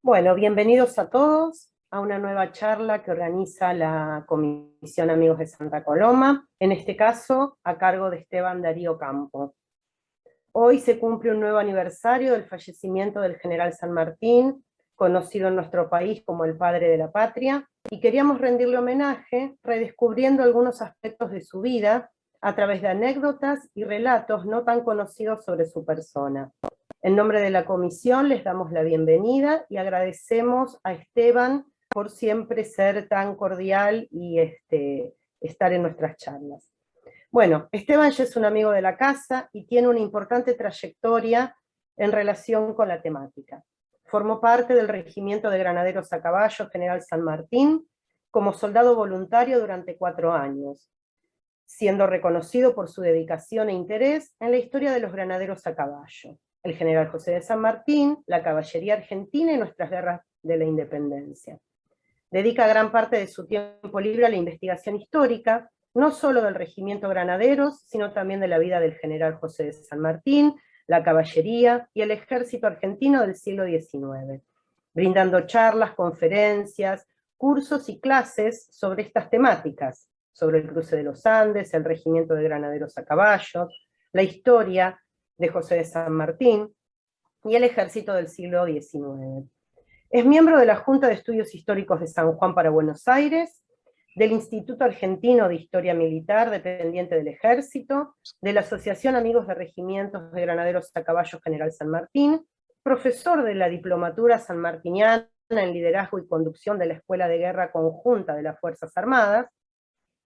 Bueno, bienvenidos a todos a una nueva charla que organiza la Comisión Amigos de Santa Coloma, en este caso a cargo de Esteban Darío Campo. Hoy se cumple un nuevo aniversario del fallecimiento del general San Martín, conocido en nuestro país como el padre de la patria, y queríamos rendirle homenaje redescubriendo algunos aspectos de su vida a través de anécdotas y relatos no tan conocidos sobre su persona. En nombre de la comisión les damos la bienvenida y agradecemos a Esteban por siempre ser tan cordial y estar en nuestras charlas. Bueno, Esteban ya es un amigo de la casa y tiene una importante trayectoria en relación con la temática. Formó parte del Regimiento de Granaderos a Caballo General San Martín como soldado voluntario durante 4 años, siendo reconocido por su dedicación e interés en la historia de los granaderos a caballo, el general José de San Martín, la caballería argentina y nuestras guerras de la independencia. Dedica gran parte de su tiempo libre a la investigación histórica, no solo del regimiento Granaderos, sino también de la vida del general José de San Martín, la caballería y el ejército argentino del siglo XIX, brindando charlas, conferencias, cursos y clases sobre estas temáticas, sobre el cruce de los Andes, el regimiento de granaderos a caballo, la historia de José de San Martín y el ejército del siglo XIX. Es miembro de la Junta de Estudios Históricos de San Juan para Buenos Aires, del Instituto Argentino de Historia Militar, dependiente del Ejército, de la Asociación Amigos de Regimientos de Granaderos a Caballo General San Martín, profesor de la Diplomatura Sanmartiniana en Liderazgo y Conducción de la Escuela de Guerra Conjunta de las Fuerzas Armadas,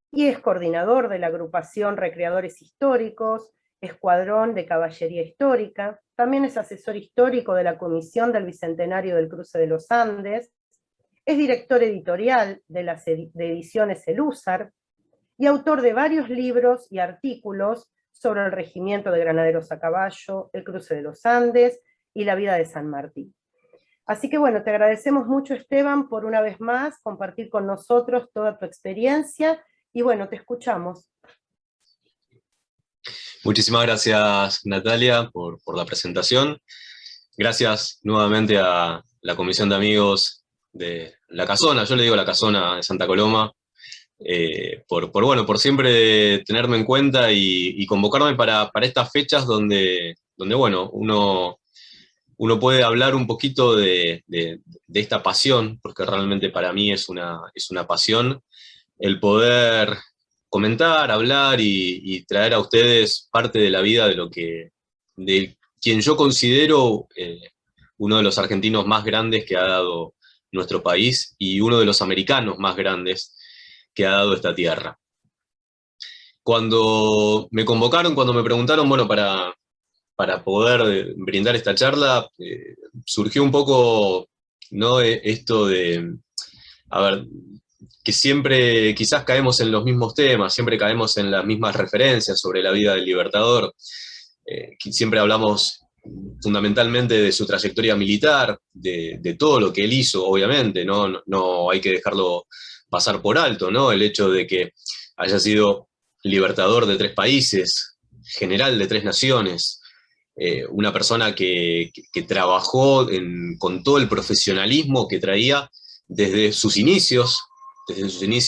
y es coordinador de la agrupación Recreadores Históricos, Escuadrón de Caballería Histórica, también es asesor histórico de la Comisión del Bicentenario del Cruce de los Andes, es director editorial de las ediciones El Húsar y autor de varios libros y artículos sobre el regimiento de granaderos a caballo, el cruce de los Andes y la vida de San Martín. Así que bueno, te agradecemos mucho, Esteban, por una vez más compartir con nosotros toda tu experiencia y bueno, te escuchamos. Muchísimas gracias, Natalia, por la presentación. Gracias nuevamente a la Comisión de Amigos de La Casona, yo le digo La Casona de Santa Coloma, por siempre tenerme en cuenta y convocarme para estas fechas donde bueno, uno puede hablar un poquito de esta pasión, porque realmente para mí es una pasión, el poder comentar, hablar y traer a ustedes parte de la vida de quien yo considero uno de los argentinos más grandes que ha dado nuestro país y uno de los americanos más grandes que ha dado esta tierra. Cuando me convocaron, cuando me preguntaron, bueno, para poder brindar esta charla, surgió un poco, ¿no? Esto de, a ver, que siempre quizás caemos en los mismos temas, siempre caemos en las mismas referencias sobre la vida del Libertador, siempre hablamos fundamentalmente de su trayectoria militar, de todo lo que él hizo, obviamente, no hay que dejarlo pasar por alto, ¿no? El hecho de que haya sido libertador de 3 países, general de 3 naciones, una persona que trabajó con todo el profesionalismo que traía desde sus inicios,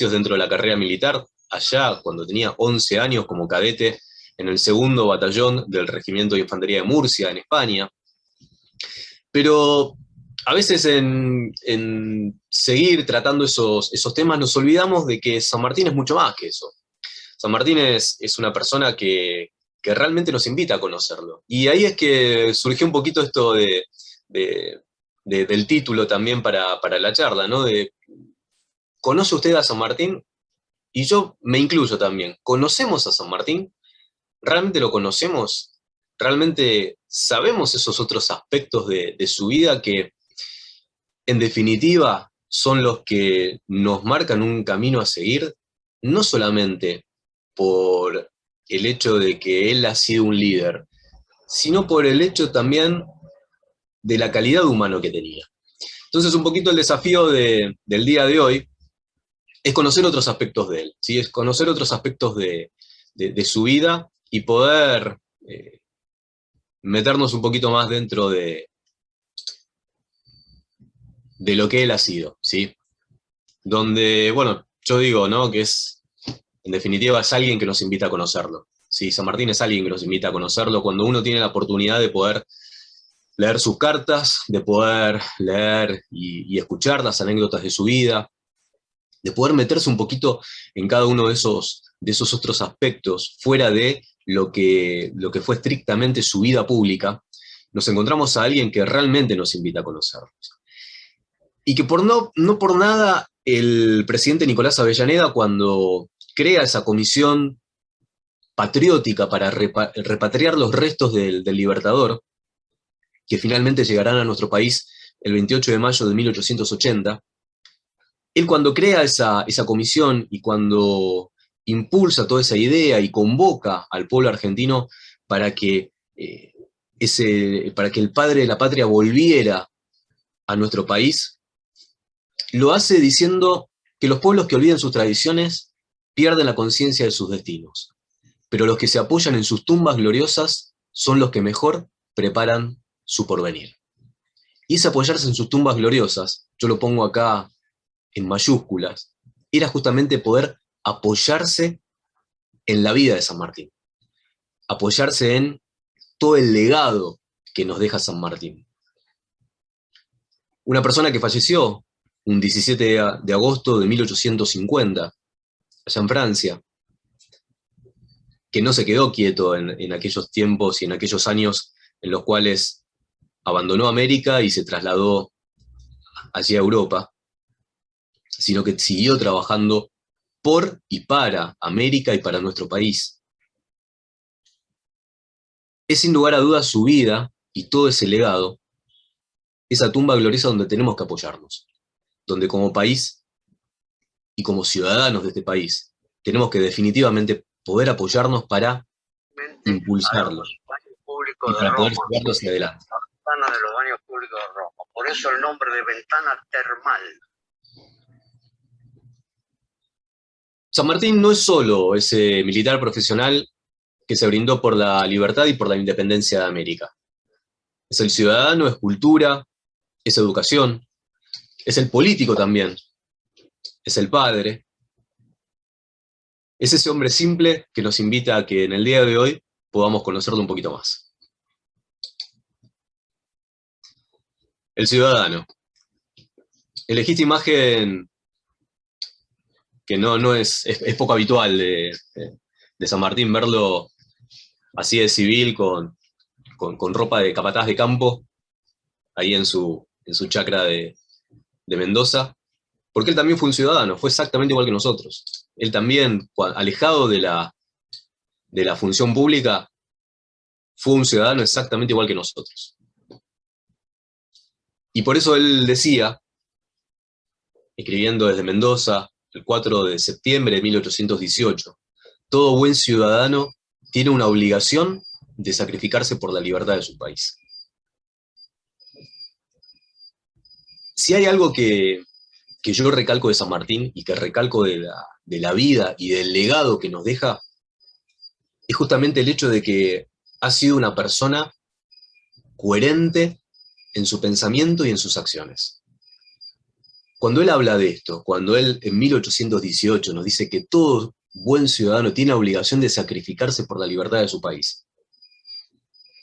dentro de la carrera militar, allá cuando tenía 11 años como cadete en el 2º batallón del Regimiento de Infantería de Murcia, en España. Pero a veces en seguir tratando esos temas nos olvidamos de que San Martín es mucho más que eso. San Martín es una persona que realmente nos invita a conocerlo. Y ahí es que surgió un poquito esto del título también para la charla, ¿no? ¿Conoce usted a San Martín? Y yo me incluyo también. ¿Conocemos a San Martín? ¿Realmente lo conocemos? ¿Realmente sabemos esos otros aspectos de su vida que, en definitiva, son los que nos marcan un camino a seguir? No solamente por el hecho de que él ha sido un líder, sino por el hecho también de la calidad humana que tenía. Entonces, un poquito el desafío del día de hoy es conocer otros aspectos de él, ¿sí? Es conocer otros aspectos de su vida y poder meternos un poquito más dentro de lo que él ha sido, ¿sí? Donde, bueno, yo digo, ¿no?, que es, en definitiva, es alguien que nos invita a conocerlo. Sí, San Martín es alguien que nos invita a conocerlo cuando uno tiene la oportunidad de poder leer sus cartas, de poder leer y escuchar las anécdotas de su vida, de poder meterse un poquito en cada uno de esos otros aspectos, fuera de lo que fue estrictamente su vida pública. Nos encontramos a alguien que realmente nos invita a conocerlos. Y que no por nada el presidente Nicolás Avellaneda, cuando crea esa comisión patriótica para repatriar los restos del Libertador, que finalmente llegarán a nuestro país el 28 de mayo de 1880, él cuando crea esa comisión y cuando impulsa toda esa idea y convoca al pueblo argentino para que, para que el padre de la patria volviera a nuestro país, lo hace diciendo que los pueblos que olviden sus tradiciones pierden la conciencia de sus destinos, pero los que se apoyan en sus tumbas gloriosas son los que mejor preparan su porvenir. Y ese apoyarse en sus tumbas gloriosas, yo lo pongo acá en mayúsculas, era justamente poder apoyarse en la vida de San Martín, apoyarse en todo el legado que nos deja San Martín. Una persona que falleció un 17 de agosto de 1850, allá en Francia, que no se quedó quieto en aquellos tiempos y en aquellos años en los cuales abandonó América y se trasladó hacia Europa, sino que siguió trabajando por y para América y para nuestro país. Es sin lugar a dudas su vida y todo ese legado, esa tumba gloriosa donde tenemos que apoyarnos, donde como país y como ciudadanos de este país tenemos que definitivamente poder apoyarnos para impulsarlo y para poder llevarlo hacia adelante. De los baños públicos de Roma. Por eso el nombre de ventana termal. San Martín no es solo ese militar profesional que se brindó por la libertad y por la independencia de América. Es el ciudadano, es cultura, es educación, es el político también, es el padre. Es ese hombre simple que nos invita a que en el día de hoy podamos conocerlo un poquito más. El ciudadano. Elegí esta imagen que no es poco habitual de San Martín, verlo así de civil, con ropa de capataz de campo, ahí en su chacra de Mendoza, porque él también fue un ciudadano, fue exactamente igual que nosotros. Él también, alejado de la función pública, fue un ciudadano exactamente igual que nosotros. Y por eso él decía, escribiendo desde Mendoza, el 4 de septiembre de 1818, todo buen ciudadano tiene una obligación de sacrificarse por la libertad de su país. Si hay algo que yo recalco de San Martín y que recalco de la vida y del legado que nos deja, es justamente el hecho de que ha sido una persona coherente en su pensamiento y en sus acciones. Cuando él habla de esto, cuando él en 1818 nos dice que todo buen ciudadano tiene obligación de sacrificarse por la libertad de su país,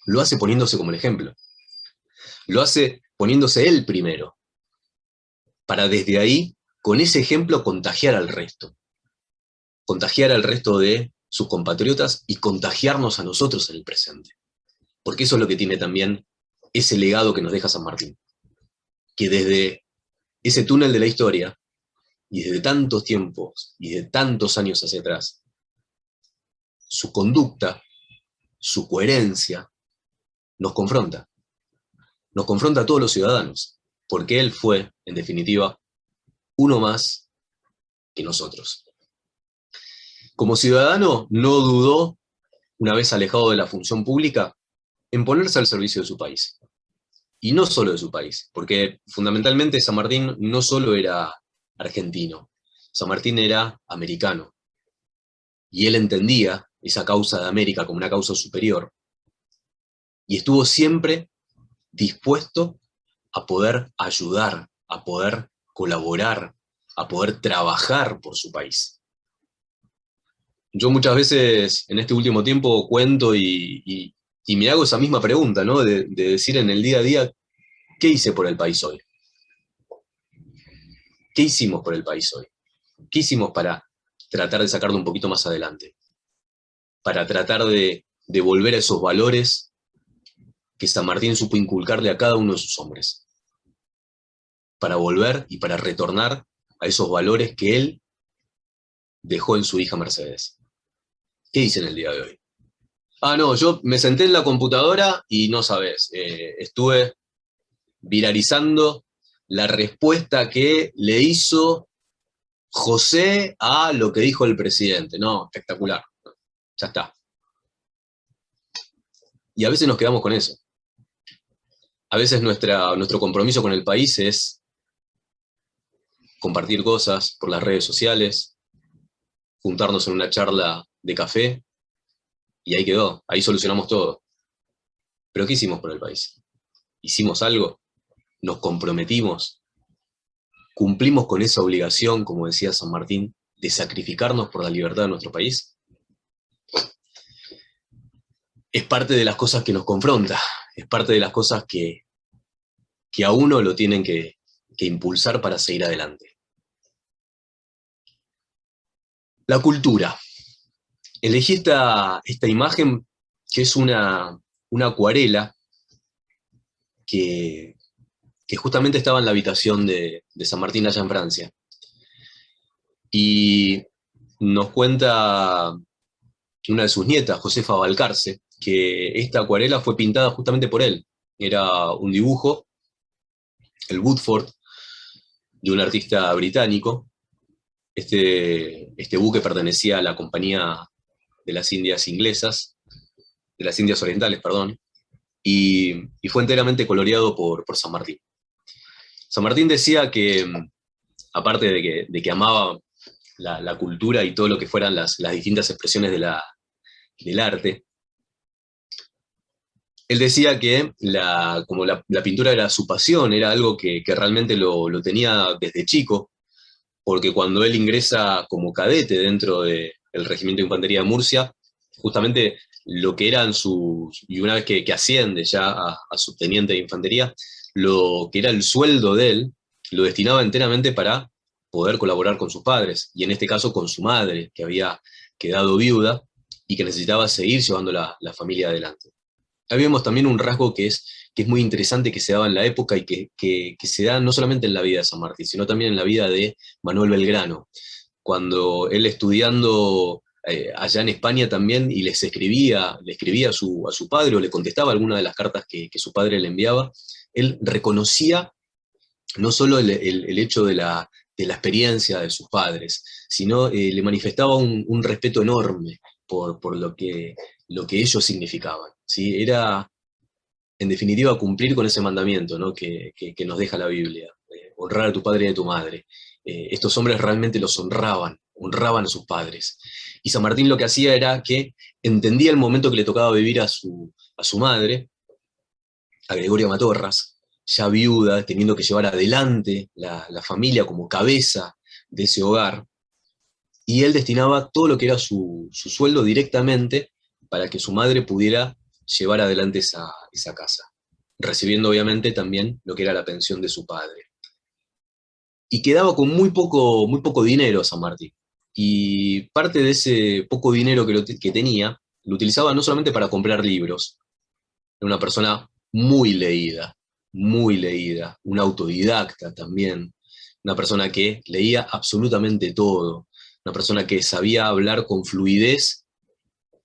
lo hace poniéndose como el ejemplo. Lo hace poniéndose él primero, para desde ahí, con ese ejemplo, contagiar al resto. Contagiar al resto de sus compatriotas y contagiarnos a nosotros en el presente. Porque eso es lo que tiene también ese legado que nos deja San Martín. Que desde ese túnel de la historia, y desde tantos tiempos, y de tantos años hacia atrás, su conducta, su coherencia, nos confronta. Nos confronta a todos los ciudadanos, porque él fue, en definitiva, uno más que nosotros. Como ciudadano, no dudó, una vez alejado de la función pública, en ponerse al servicio de su país. Y no solo de su país, porque fundamentalmente San Martín no solo era argentino, San Martín era americano. Y él entendía esa causa de América como una causa superior. Y estuvo siempre dispuesto a poder ayudar a poder colaborar, a poder trabajar por su país. Yo muchas veces en este último tiempo cuento y me hago esa misma pregunta, ¿no? De decir en el día a día, ¿qué hice por el país hoy? ¿Qué hicimos por el país hoy? ¿Qué hicimos para tratar de sacarlo un poquito más adelante? Para tratar de volver a esos valores que San Martín supo inculcarle a cada uno de sus hombres. Para volver y para retornar a esos valores que él dejó en su hija Mercedes. ¿Qué hice en el día de hoy? No, yo me senté en la computadora y no sabés, estuve viralizando la respuesta que le hizo José a lo que dijo el presidente. No, espectacular. Ya está. Y a veces nos quedamos con eso. A veces nuestro compromiso con el país es compartir cosas por las redes sociales, juntarnos en una charla de café, y ahí quedó, ahí solucionamos todo. ¿Pero qué hicimos por el país? ¿Hicimos algo? ¿Nos comprometimos? ¿Cumplimos con esa obligación, como decía San Martín, de sacrificarnos por la libertad de nuestro país? Es parte de las cosas que nos confronta, es parte de las cosas que a uno lo tienen que impulsar para seguir adelante. La cultura. Elegí esta imagen que es una acuarela que justamente estaba en la habitación de San Martín allá en Francia. Y nos cuenta una de sus nietas, Josefa Balcarce, que esta acuarela fue pintada justamente por él. Era un dibujo, el Woodford, de un artista británico. Este buque pertenecía a la Compañía de las Indias Inglesas, de las Indias Orientales, perdón, y fue enteramente coloreado por San Martín. San Martín decía que, aparte de que amaba la cultura y todo lo que fueran las distintas expresiones del arte, él decía que como la pintura era su pasión, era algo que realmente lo tenía desde chico, porque cuando él ingresa como cadete dentro del Regimiento de Infantería de Murcia, justamente lo que eran y una vez que asciende ya a subteniente de infantería, lo que era el sueldo de él, lo destinaba enteramente para poder colaborar con sus padres, y en este caso con su madre, que había quedado viuda y que necesitaba seguir llevando la familia adelante. Ahí vemos también un rasgo que es muy interesante, que se daba en la época y que se da no solamente en la vida de San Martín, sino también en la vida de Manuel Belgrano. Cuando él estudiando allá en España también, y le escribía a su padre, o le contestaba alguna de las cartas que su padre le enviaba, él reconocía no solo el hecho de la experiencia de sus padres, sino le manifestaba un respeto enorme por lo que ellos significaban, ¿sí? Era, en definitiva, cumplir con ese mandamiento, ¿no? que nos deja la Biblia, honrar a tu padre y a tu madre. Estos hombres realmente los honraban a sus padres. Y San Martín lo que hacía era que entendía el momento que le tocaba vivir a su madre, a Gregoria Matorras, ya viuda, teniendo que llevar adelante la familia como cabeza de ese hogar, y él destinaba todo lo que era su sueldo directamente para que su madre pudiera llevar adelante esa casa, recibiendo obviamente también lo que era la pensión de su padre. Y quedaba con muy poco dinero San Martín, y parte de ese poco dinero que tenía, lo utilizaba no solamente para comprar libros. Era una persona muy leída, un autodidacta también, una persona que leía absolutamente todo, una persona que sabía hablar con fluidez,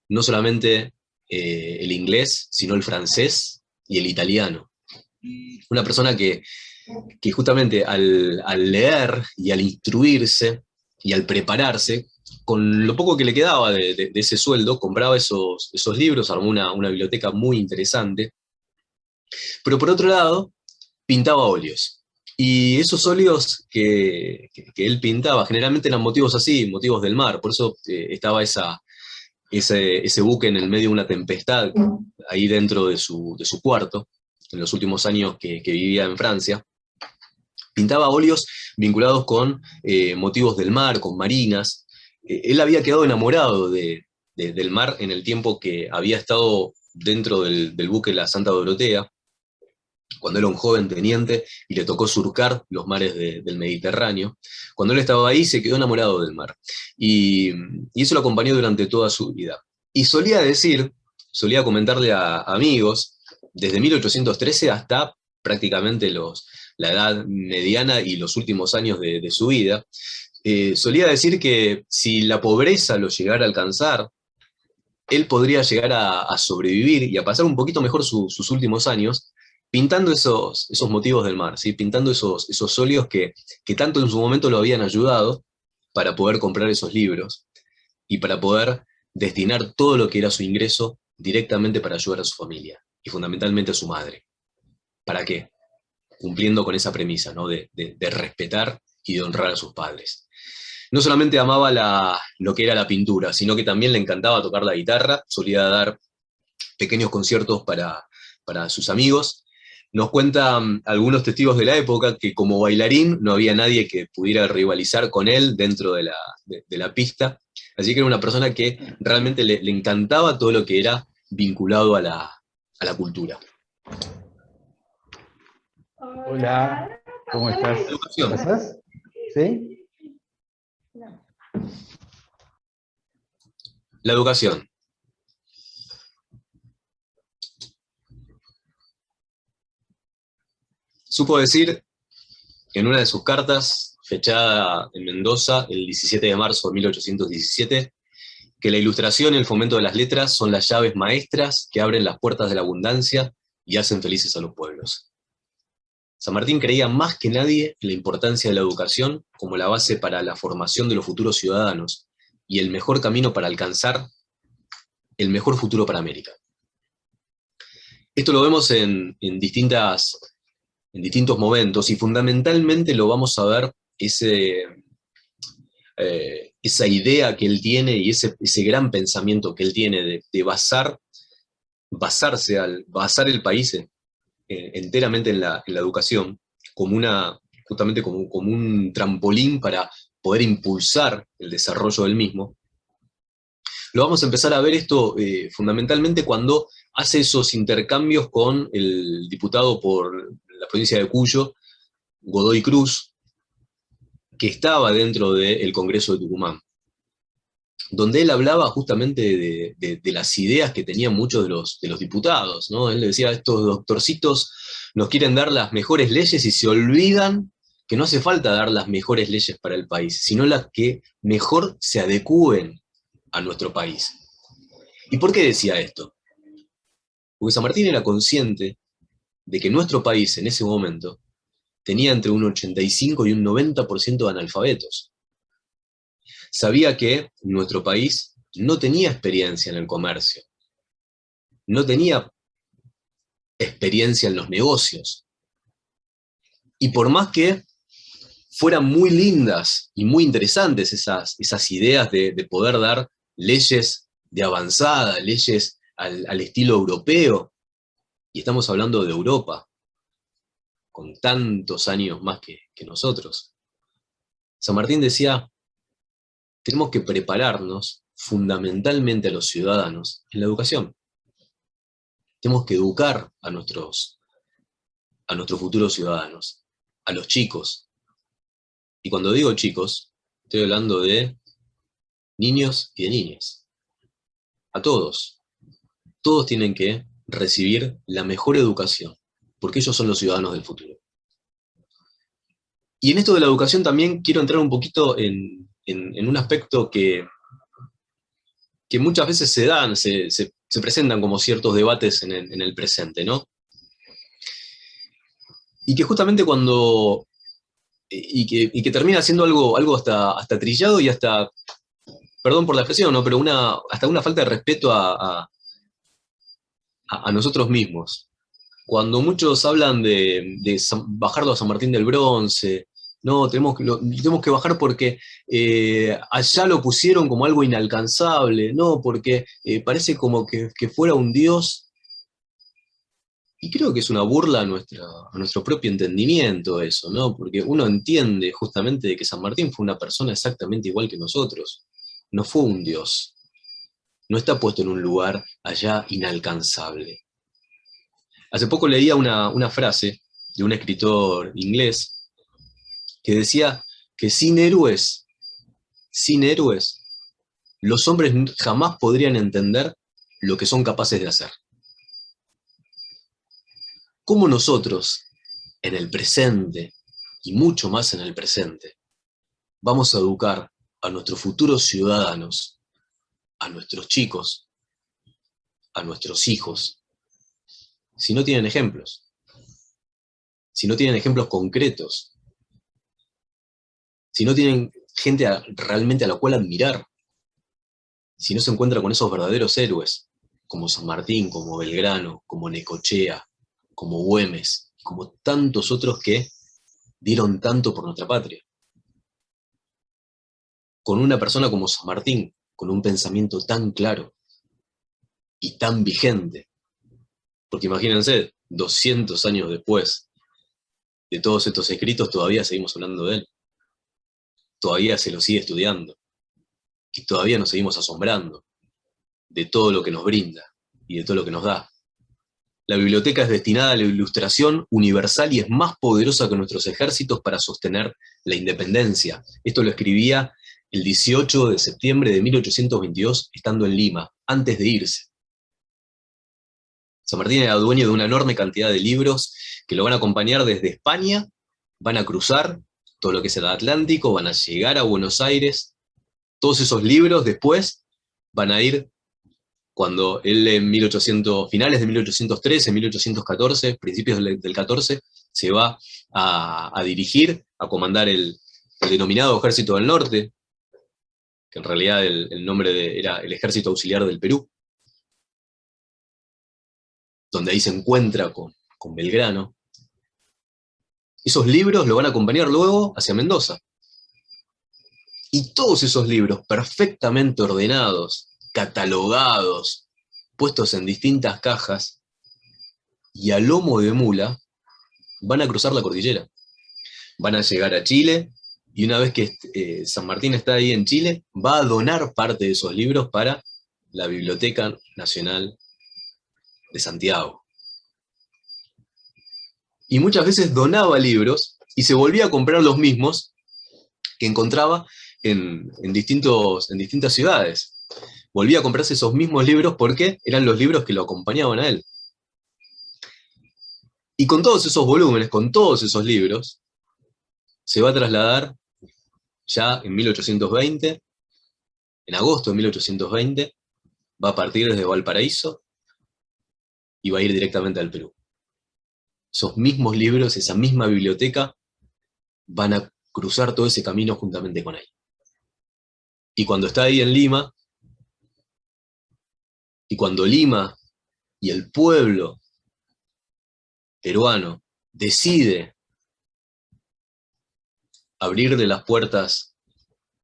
no solamente el inglés, sino el francés y el italiano. Una persona que justamente al leer y al instruirse y al prepararse, con lo poco que le quedaba de ese sueldo, compraba esos libros, armó una biblioteca muy interesante, pero por otro lado, pintaba óleos. Y esos óleos que él pintaba generalmente eran motivos así, motivos del mar, por eso estaba ese buque en el medio de una tempestad, ahí dentro de su cuarto, en los últimos años que vivía en Francia. Pintaba óleos vinculados con motivos del mar, con marinas. Él había quedado enamorado del mar en el tiempo que había estado dentro del buque La Santa Dorotea, cuando era un joven teniente y le tocó surcar los mares del Mediterráneo. Cuando él estaba ahí se quedó enamorado del mar. Y eso lo acompañó durante toda su vida. Y solía comentarle a amigos, desde 1813 hasta prácticamente la edad mediana y los últimos años de su vida, solía decir que si la pobreza lo llegara a alcanzar, él podría llegar a sobrevivir y a pasar un poquito mejor sus últimos años pintando esos motivos del mar, ¿sí? Pintando esos óleos que tanto en su momento lo habían ayudado para poder comprar esos libros y para poder destinar todo lo que era su ingreso directamente para ayudar a su familia y fundamentalmente a su madre. ¿Para qué? Cumpliendo con esa premisa, ¿no? de respetar y de honrar a sus padres. No solamente amaba lo que era la pintura, sino que también le encantaba tocar la guitarra, solía dar pequeños conciertos para sus amigos. Nos cuentan algunos testigos de la época que como bailarín no había nadie que pudiera rivalizar con él dentro de la pista, así que era una persona que realmente le encantaba todo lo que era vinculado a la cultura. Hola, ¿cómo estás? Educación. ¿Pasás? ¿Sí? La educación. Supo decir en una de sus cartas, fechada en Mendoza el 17 de marzo de 1817, que la ilustración y el fomento de las letras son las llaves maestras que abren las puertas de la abundancia y hacen felices a los pueblos. San Martín creía más que nadie en la importancia de la educación como la base para la formación de los futuros ciudadanos y el mejor camino para alcanzar el mejor futuro para América. Esto lo vemos en distintos momentos y fundamentalmente lo vamos a ver esa idea que él tiene y ese gran pensamiento que él tiene de basar el país enteramente en la educación, justamente como un trampolín para poder impulsar el desarrollo del mismo. Lo vamos a empezar a ver esto fundamentalmente cuando hace esos intercambios con el diputado por la provincia de Cuyo, Godoy Cruz, que estaba dentro del Congreso de Tucumán, donde él hablaba justamente de las ideas que tenían muchos de los diputados, ¿no? Él decía, estos doctorcitos nos quieren dar las mejores leyes y se olvidan que no hace falta dar las mejores leyes para el país, sino las que mejor se adecúen a nuestro país. ¿Y por qué decía esto? Porque San Martín era consciente de que nuestro país en ese momento tenía entre un 85 y un 90% de analfabetos. Sabía que nuestro país no tenía experiencia en el comercio, no tenía experiencia en los negocios. Y por más que fueran muy lindas y muy interesantes esas ideas de poder dar leyes de avanzada, leyes al estilo europeo, y estamos hablando de Europa, con tantos años más que nosotros. San Martín decía, tenemos que prepararnos fundamentalmente a los ciudadanos en la educación. Tenemos que educar a nuestros futuros ciudadanos, a los chicos. Y cuando digo chicos, estoy hablando de niños y de niñas. A todos. Todos tienen que recibir la mejor educación, porque ellos son los ciudadanos del futuro. Y en esto de la educación también quiero entrar un poquito en un aspecto que muchas veces se presentan como ciertos debates en el presente, ¿no? Y que justamente y que termina siendo algo hasta trillado y hasta, perdón por la expresión, ¿no? Pero hasta una falta de respeto a nosotros mismos. Cuando muchos hablan de bajarlo a San Martín del Bronce, no, tenemos que bajar porque allá lo pusieron como algo inalcanzable, no, porque parece como que fuera un dios. Y creo que es una burla a nuestro propio entendimiento eso, ¿no? Porque uno entiende justamente de que San Martín fue una persona exactamente igual que nosotros. No fue un dios. No está puesto en un lugar allá inalcanzable. Hace poco leía una frase de un escritor inglés que decía que sin héroes, los hombres jamás podrían entender lo que son capaces de hacer. ¿Cómo nosotros, en el presente, y mucho más en el presente, vamos a educar a nuestros futuros ciudadanos, a nuestros chicos, a nuestros hijos, si no tienen ejemplos? Si no tienen ejemplos concretos, si no tienen gente realmente a la cual admirar, si no se encuentra con esos verdaderos héroes, como San Martín, como Belgrano, como Necochea, como Güemes, como tantos otros que dieron tanto por nuestra patria. Con una persona como San Martín, con un pensamiento tan claro y tan vigente, porque imagínense, 200 años después de todos estos escritos todavía seguimos hablando de él, todavía se lo sigue estudiando, y todavía nos seguimos asombrando de todo lo que nos brinda y de todo lo que nos da. La biblioteca es destinada a la ilustración universal y es más poderosa que nuestros ejércitos para sostener la independencia. Esto lo escribía el 18 de septiembre de 1822, estando en Lima, antes de irse. San Martín era dueño de una enorme cantidad de libros que lo van a acompañar desde España, van a cruzar todo lo que es el Atlántico, van a llegar a Buenos Aires. Todos esos libros después van a ir, cuando él en finales de 1813, 1814, principios del 14, se va a dirigir, a comandar el denominado Ejército del Norte, que en realidad el nombre era el Ejército Auxiliar del Perú, donde ahí se encuentra con Belgrano. Esos libros lo van a acompañar luego hacia Mendoza. Y todos esos libros perfectamente ordenados, catalogados, puestos en distintas cajas, y a lomo de mula, van a cruzar la cordillera. Van a llegar a Chile, y una vez que San Martín está ahí en Chile, va a donar parte de esos libros para la Biblioteca Nacional de Santiago. Y muchas veces donaba libros, y se volvía a comprar los mismos que encontraba en distintas ciudades. Volvía a comprarse esos mismos libros porque eran los libros que lo acompañaban a él. Y con todos esos volúmenes, con todos esos libros, se va a trasladar ya en 1820, en agosto de 1820, va a partir desde Valparaíso y va a ir directamente al Perú. Esos mismos libros, esa misma biblioteca, van a cruzar todo ese camino juntamente con él. Y cuando está ahí en Lima, y cuando Lima y el pueblo peruano decide abrirle las puertas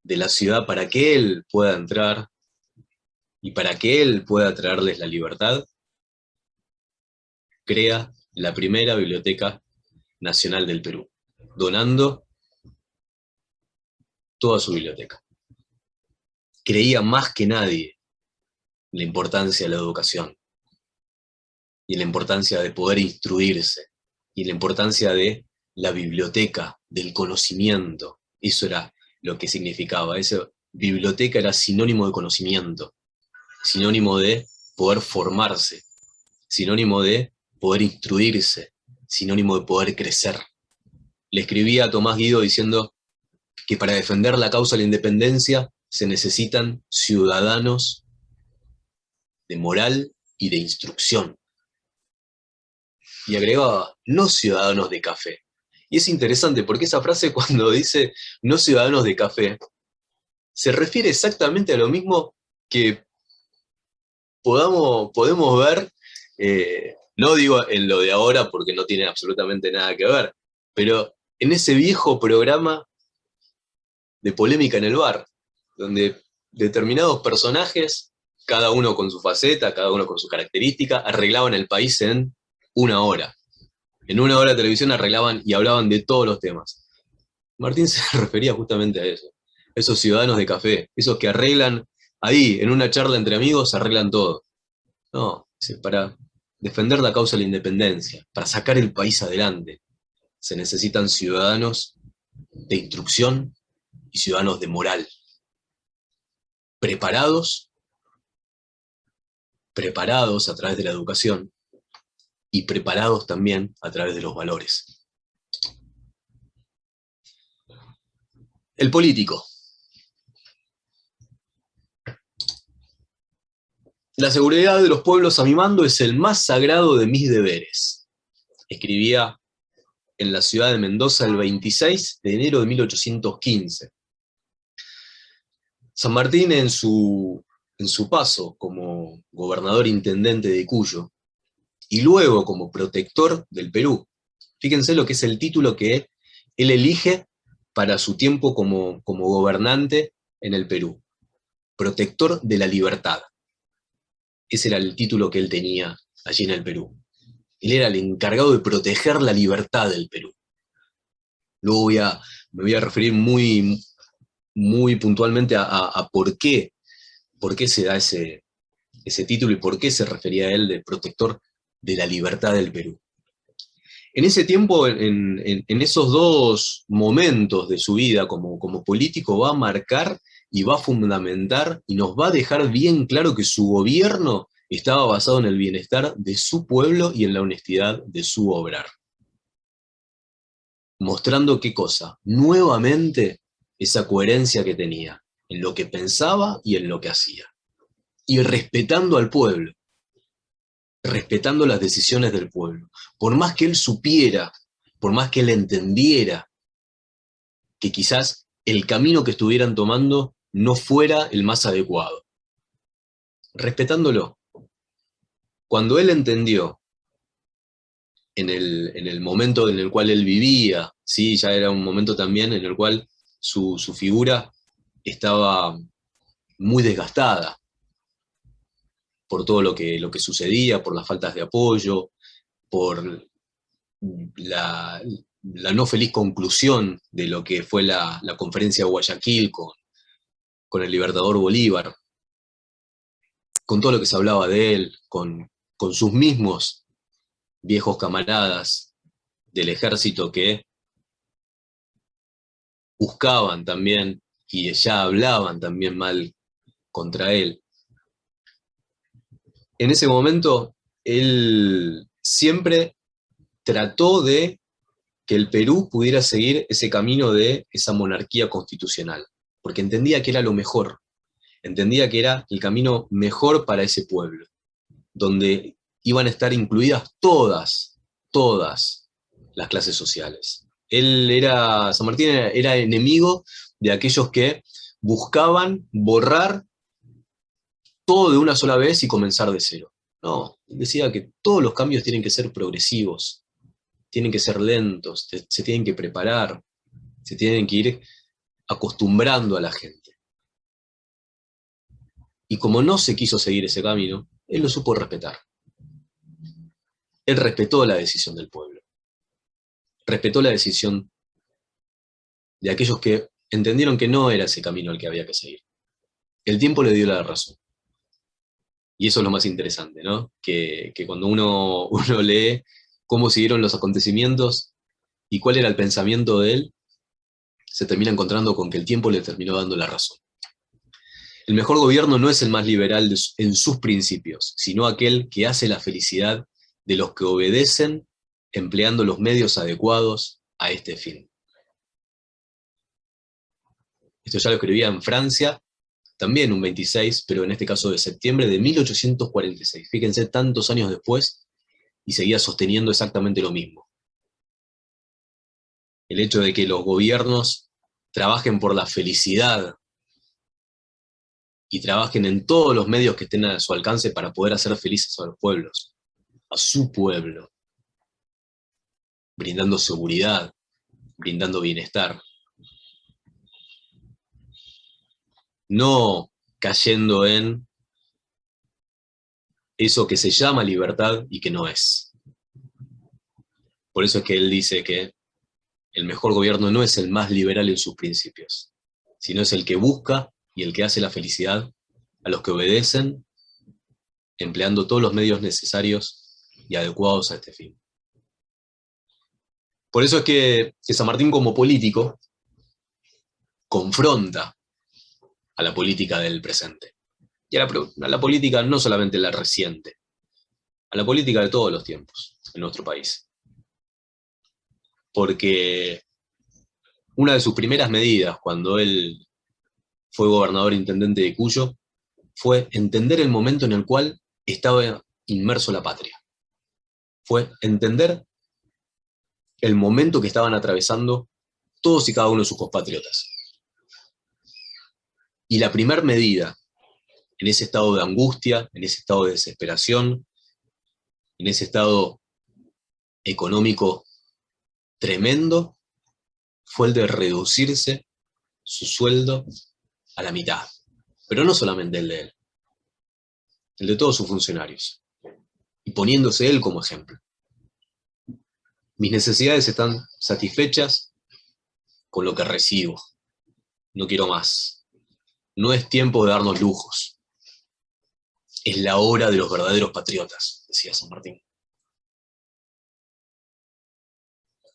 de la ciudad para que él pueda entrar y para que él pueda traerles la libertad, crea la primera Biblioteca Nacional del Perú, donando toda su biblioteca. Creía más que nadie en la importancia de la educación, y en la importancia de poder instruirse, y en la importancia de la biblioteca, del conocimiento. Eso era lo que significaba. Esa biblioteca era sinónimo de conocimiento, sinónimo de poder formarse, sinónimo de poder instruirse, sinónimo de poder crecer. Le escribía a Tomás Guido diciendo que para defender la causa de la independencia se necesitan ciudadanos de moral y de instrucción. Y agregaba, no ciudadanos de café. Y es interesante porque esa frase, cuando dice no ciudadanos de café, se refiere exactamente a lo mismo que podemos ver, no digo en lo de ahora porque no tiene absolutamente nada que ver, pero en ese viejo programa de Polémica en el Bar, donde determinados personajes, cada uno con su faceta, cada uno con su característica, arreglaban el país en una hora. En una hora de televisión arreglaban y hablaban de todos los temas. Martín se refería justamente a eso. Esos ciudadanos de café, esos que arreglan ahí, en una charla entre amigos, arreglan todo. No, para defender la causa de la independencia, para sacar el país adelante, se necesitan ciudadanos de instrucción y ciudadanos de moral. Preparados a través de la educación y preparados también a través de los valores. El político. La seguridad de los pueblos a mi mando es el más sagrado de mis deberes. Escribía en la ciudad de Mendoza el 26 de enero de 1815. San Martín en su paso como gobernador intendente de Cuyo, y luego como protector del Perú. Fíjense lo que es el título que él elige para su tiempo como gobernante en el Perú. Protector de la libertad. Ese era el título que él tenía allí en el Perú. Él era el encargado de proteger la libertad del Perú. Luego me voy a referir muy, muy puntualmente a por qué se da ese título y por qué se refería a él de protector de la libertad del Perú. En ese tiempo, en esos dos momentos de su vida como político, va a marcar y va a fundamentar y nos va a dejar bien claro que su gobierno estaba basado en el bienestar de su pueblo y en la honestidad de su obrar. Mostrando qué cosa, nuevamente esa coherencia que tenía en lo que pensaba y en lo que hacía. Y respetando al pueblo, respetando las decisiones del pueblo. Por más que él supiera, por más que él entendiera que quizás el camino que estuvieran tomando no fuera el más adecuado. Respetándolo. Cuando él entendió, en el momento en el cual él vivía, ¿sí? Ya era un momento también en el cual su figura estaba muy desgastada por todo lo que sucedía, por las faltas de apoyo, por la no feliz conclusión de lo que fue la conferencia de Guayaquil con el libertador Bolívar, con todo lo que se hablaba de él, con sus mismos viejos camaradas del ejército que buscaban también y ya hablaban también mal contra él. En ese momento, él siempre trató de que el Perú pudiera seguir ese camino de esa monarquía constitucional, porque entendía que era lo mejor, entendía que era el camino mejor para ese pueblo, donde iban a estar incluidas todas las clases sociales. San Martín era enemigo de aquellos que buscaban borrar todo de una sola vez y comenzar de cero. No, decía que todos los cambios tienen que ser progresivos, tienen que ser lentos, se tienen que preparar, se tienen que ir acostumbrando a la gente. Y como no se quiso seguir ese camino, él lo supo respetar. Él respetó la decisión del pueblo. Respetó la decisión de aquellos que entendieron que no era ese camino el que había que seguir. El tiempo le dio la razón. Y eso es lo más interesante, ¿no? Que cuando uno lee cómo siguieron los acontecimientos y cuál era el pensamiento de él, se termina encontrando con que el tiempo le terminó dando la razón. El mejor gobierno no es el más liberal en sus principios, sino aquel que hace la felicidad de los que obedecen empleando los medios adecuados a este fin. Esto ya lo escribía en Francia, también un 26, pero en este caso de septiembre de 1846. Fíjense, tantos años después, y seguía sosteniendo exactamente lo mismo. El hecho de que los gobiernos trabajen por la felicidad y trabajen en todos los medios que estén a su alcance para poder hacer felices a los pueblos, a su pueblo, brindando seguridad, brindando bienestar. No cayendo en eso que se llama libertad y que no es. Por eso es que él dice que el mejor gobierno no es el más liberal en sus principios, sino es el que busca y el que hace la felicidad a los que obedecen, empleando todos los medios necesarios y adecuados a este fin. Por eso es que San Martín, como político, confronta a la política del presente. Y a la política no solamente la reciente, a la política de todos los tiempos en nuestro país. Porque una de sus primeras medidas, cuando él fue gobernador intendente de Cuyo, fue entender el momento en el cual estaba inmerso la patria. Fue entender el momento que estaban atravesando todos y cada uno de sus compatriotas. Y la primera medida, en ese estado de angustia, en ese estado de desesperación, en ese estado económico tremendo, fue el de reducirse su sueldo a la mitad. Pero no solamente el de él, el de todos sus funcionarios. Y poniéndose él como ejemplo. Mis necesidades están satisfechas con lo que recibo. No quiero más. No es tiempo de darnos lujos. Es la hora de los verdaderos patriotas, decía San Martín.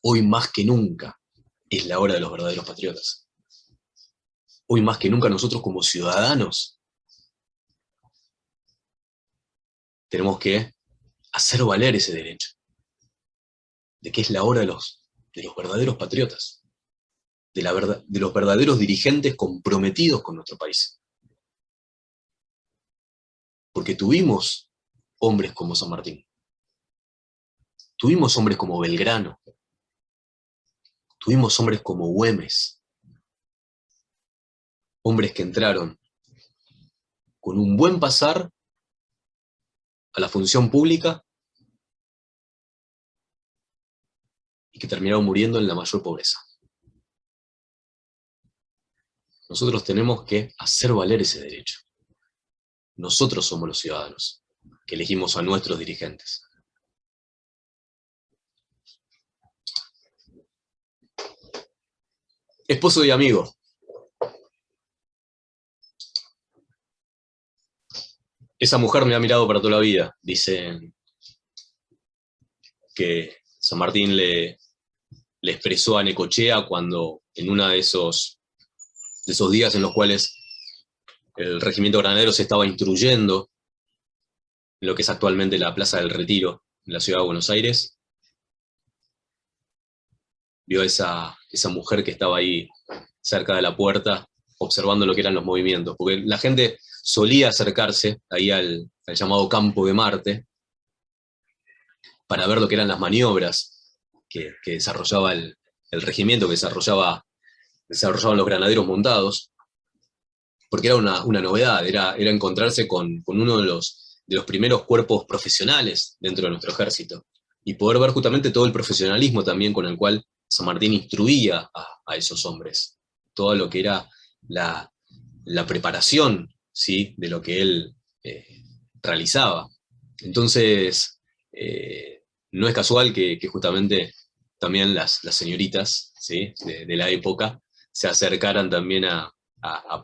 Hoy más que nunca es la hora de los verdaderos patriotas. Hoy más que nunca nosotros como ciudadanos tenemos que hacer valer ese derecho. De que es la hora de los verdaderos patriotas. De los verdaderos dirigentes comprometidos con nuestro país. Porque tuvimos hombres como San Martín. Tuvimos hombres como Belgrano. Tuvimos hombres como Güemes. Hombres que entraron con un buen pasar a la función pública y que terminaron muriendo en la mayor pobreza. Nosotros tenemos que hacer valer ese derecho. Nosotros somos los ciudadanos que elegimos a nuestros dirigentes. Esposo y amigo. Esa mujer me ha mirado para toda la vida. Dicen que San Martín le expresó a Necochea cuando en uno de esos días en los cuales el regimiento granadero se estaba instruyendo en lo que es actualmente la Plaza del Retiro, en la ciudad de Buenos Aires, vio a esa mujer que estaba ahí cerca de la puerta, observando lo que eran los movimientos, porque la gente solía acercarse ahí al llamado Campo de Marte, para ver lo que eran las maniobras que desarrollaba el regimiento, que desarrollaban los granaderos montados, porque era una novedad, era encontrarse con uno de los primeros cuerpos profesionales dentro de nuestro ejército, y poder ver justamente todo el profesionalismo también con el cual San Martín instruía a esos hombres, todo lo que era la preparación, ¿sí?, de lo que él realizaba. Entonces, no es casual que justamente también las señoritas, ¿sí?, de la época se acercaran también a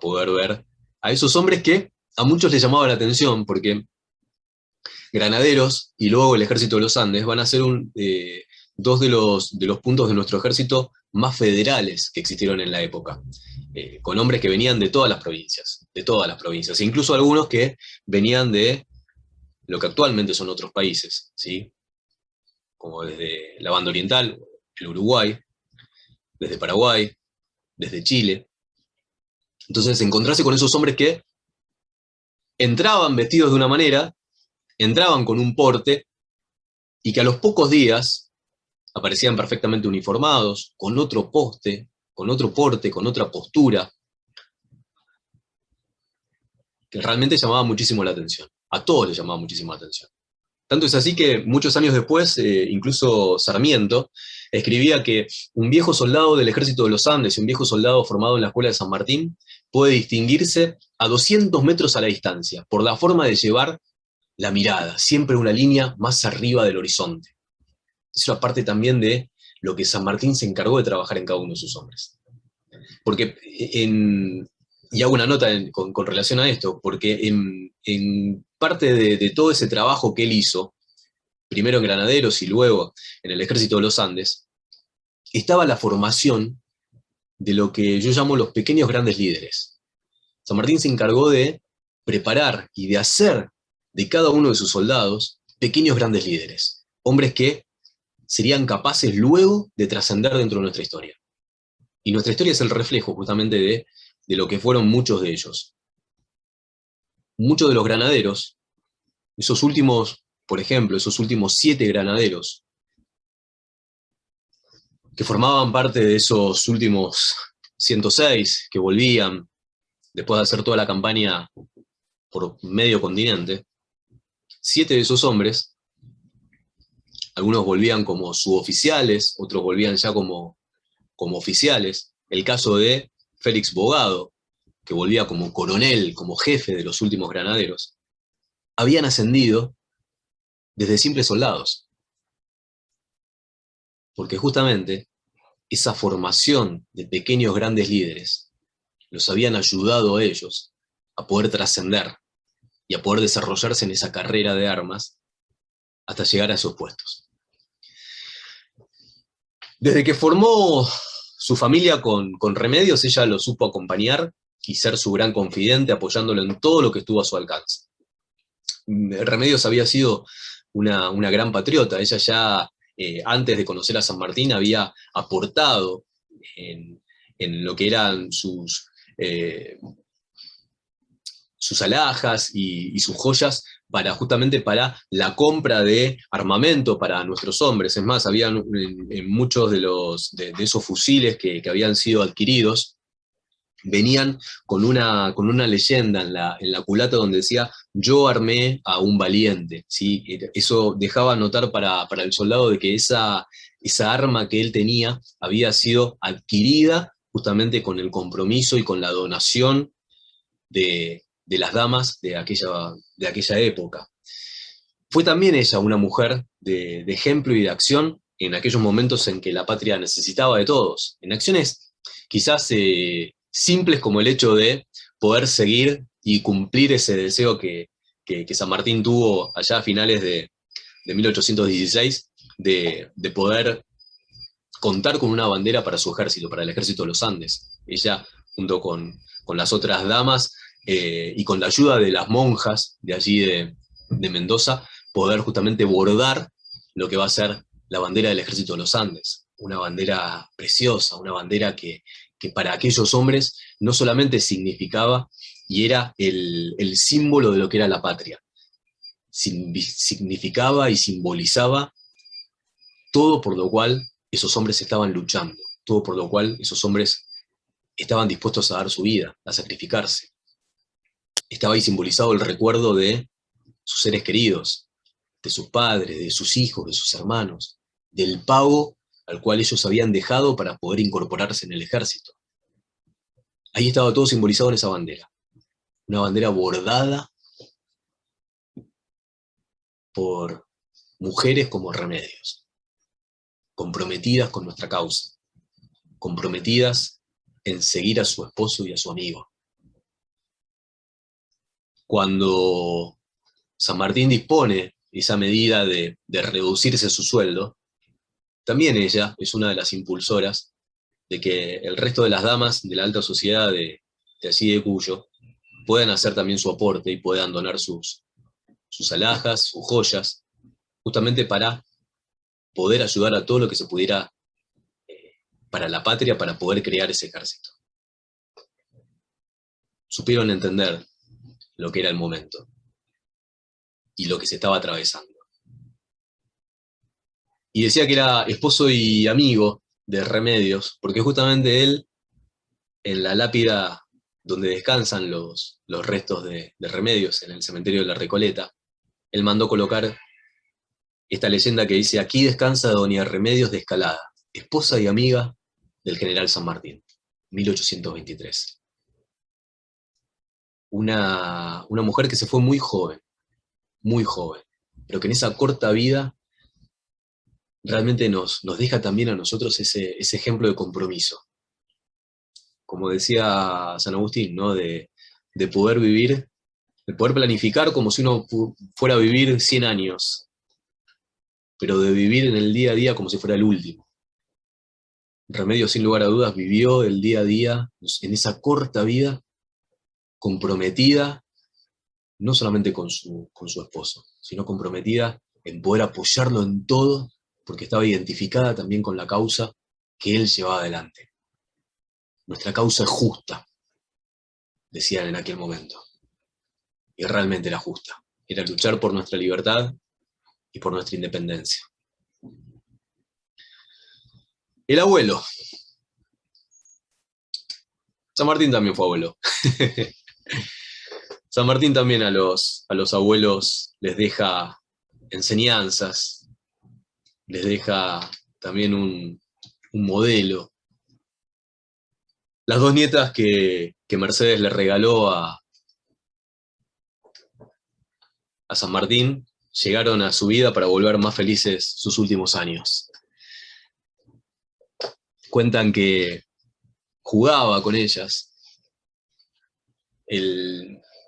poder ver a esos hombres que a muchos les llamaba la atención, porque Granaderos y luego el Ejército de los Andes van a ser dos de los puntos de nuestro ejército más federales que existieron en la época, con hombres que venían de todas las provincias, e incluso algunos que venían de lo que actualmente son otros países, ¿sí?, como desde la banda oriental, el Uruguay, desde Paraguay, desde Chile. Entonces, encontrarse con esos hombres que entraban vestidos de una manera, entraban con un porte, y que a los pocos días aparecían perfectamente uniformados, con otro poste, con otro porte, con otra postura, que realmente llamaba muchísimo la atención. A todos les llamaba muchísimo la atención. Tanto es así que muchos años después, incluso Sarmiento escribía que un viejo soldado del Ejército de los Andes y un viejo soldado formado en la Escuela de San Martín puede distinguirse a 200 metros a la distancia por la forma de llevar la mirada, siempre una línea más arriba del horizonte. Eso era parte también de lo que San Martín se encargó de trabajar en cada uno de sus hombres. Porque y hago una nota con relación a esto, porque en parte de todo ese trabajo que él hizo, primero en Granaderos y luego en el Ejército de los Andes, estaba la formación de lo que yo llamo los pequeños grandes líderes. San Martín se encargó de preparar y de hacer de cada uno de sus soldados pequeños grandes líderes, hombres que serían capaces luego de trascender dentro de nuestra historia. Y nuestra historia es el reflejo justamente de lo que fueron muchos de ellos. Muchos de los granaderos, esos últimos, por ejemplo, esos últimos 7 granaderos, que formaban parte de esos últimos 106 que volvían después de hacer toda la campaña por medio continente, 7 de esos hombres, algunos volvían como suboficiales, otros volvían ya como oficiales. El caso de Félix Bogado, que volvía como coronel, como jefe de los últimos granaderos, habían ascendido desde simples soldados. Porque justamente esa formación de pequeños grandes líderes los habían ayudado a ellos a poder trascender y a poder desarrollarse en esa carrera de armas hasta llegar a esos puestos. Desde que formó su familia con Remedios, ella lo supo acompañar y ser su gran confidente, apoyándolo en todo lo que estuvo a su alcance. Remedios había sido una gran patriota. Ella ya, antes de conocer a San Martín, había aportado en lo que eran sus alhajas y sus joyas justamente para la compra de armamento para nuestros hombres. Es más, habían en muchos de esos fusiles que habían sido adquiridos, venían con una leyenda en la culata donde decía: yo armé a un valiente, ¿sí? Eso dejaba notar para el soldado de que esa arma que él tenía había sido adquirida justamente con el compromiso y con la donación de las damas de aquella época. Fue también ella una mujer de ejemplo y de acción en aquellos momentos en que la patria necesitaba de todos, en acciones quizás simples como el hecho de poder seguir y cumplir ese deseo que San Martín tuvo allá a finales de 1816, de poder contar con una bandera para su ejército, para el ejército de los Andes. Ella, junto con las otras damas, y con la ayuda de las monjas de allí de Mendoza, poder justamente bordar lo que va a ser la bandera del ejército de los Andes. Una bandera preciosa, una bandera que para aquellos hombres no solamente significaba y era el símbolo de lo que era la patria, significaba y simbolizaba todo por lo cual esos hombres estaban luchando, todo por lo cual esos hombres estaban dispuestos a dar su vida, a sacrificarse. Estaba ahí simbolizado el recuerdo de sus seres queridos, de sus padres, de sus hijos, de sus hermanos, del pago al cual ellos habían dejado para poder incorporarse en el ejército. Ahí estaba todo simbolizado en esa bandera. Una bandera bordada por mujeres como Remedios, comprometidas con nuestra causa, comprometidas en seguir a su esposo y a su amigo. Cuando San Martín dispone esa medida de reducirse su sueldo, también ella es una de las impulsoras de que el resto de las damas de la alta sociedad de allí de Cuyo puedan hacer también su aporte y puedan donar sus alhajas, sus joyas, justamente para poder ayudar a todo lo que se pudiera para la patria, para poder crear ese ejército. Supieron entender lo que era el momento y lo que se estaba atravesando. Y decía que era esposo y amigo de Remedios, porque justamente él, en la lápida donde descansan los restos de Remedios, en el cementerio de la Recoleta, él mandó colocar esta leyenda que dice: aquí descansa doña Remedios de Escalada, esposa y amiga del general San Martín, 1823. Una mujer que se fue muy joven, pero que en esa corta vida realmente nos deja también a nosotros ese ejemplo de compromiso. Como decía San Agustín, ¿no? De poder vivir, de poder planificar como si uno fuera a vivir 100 años, pero de vivir en el día a día como si fuera el último. Remedios, sin lugar a dudas, vivió el día a día, en esa corta vida, comprometida, no solamente con su esposo, sino comprometida en poder apoyarlo en todo, porque estaba identificada también con la causa que él llevaba adelante. Nuestra causa es justa, decían en aquel momento. Y realmente era justa. Era luchar por nuestra libertad y por nuestra independencia. El abuelo. San Martín también fue abuelo. San Martín también a los abuelos les deja enseñanzas, les deja también un modelo. Las dos nietas que Mercedes le regaló a San Martín llegaron a su vida para volver más felices sus últimos años. Cuentan que jugaba con ellas.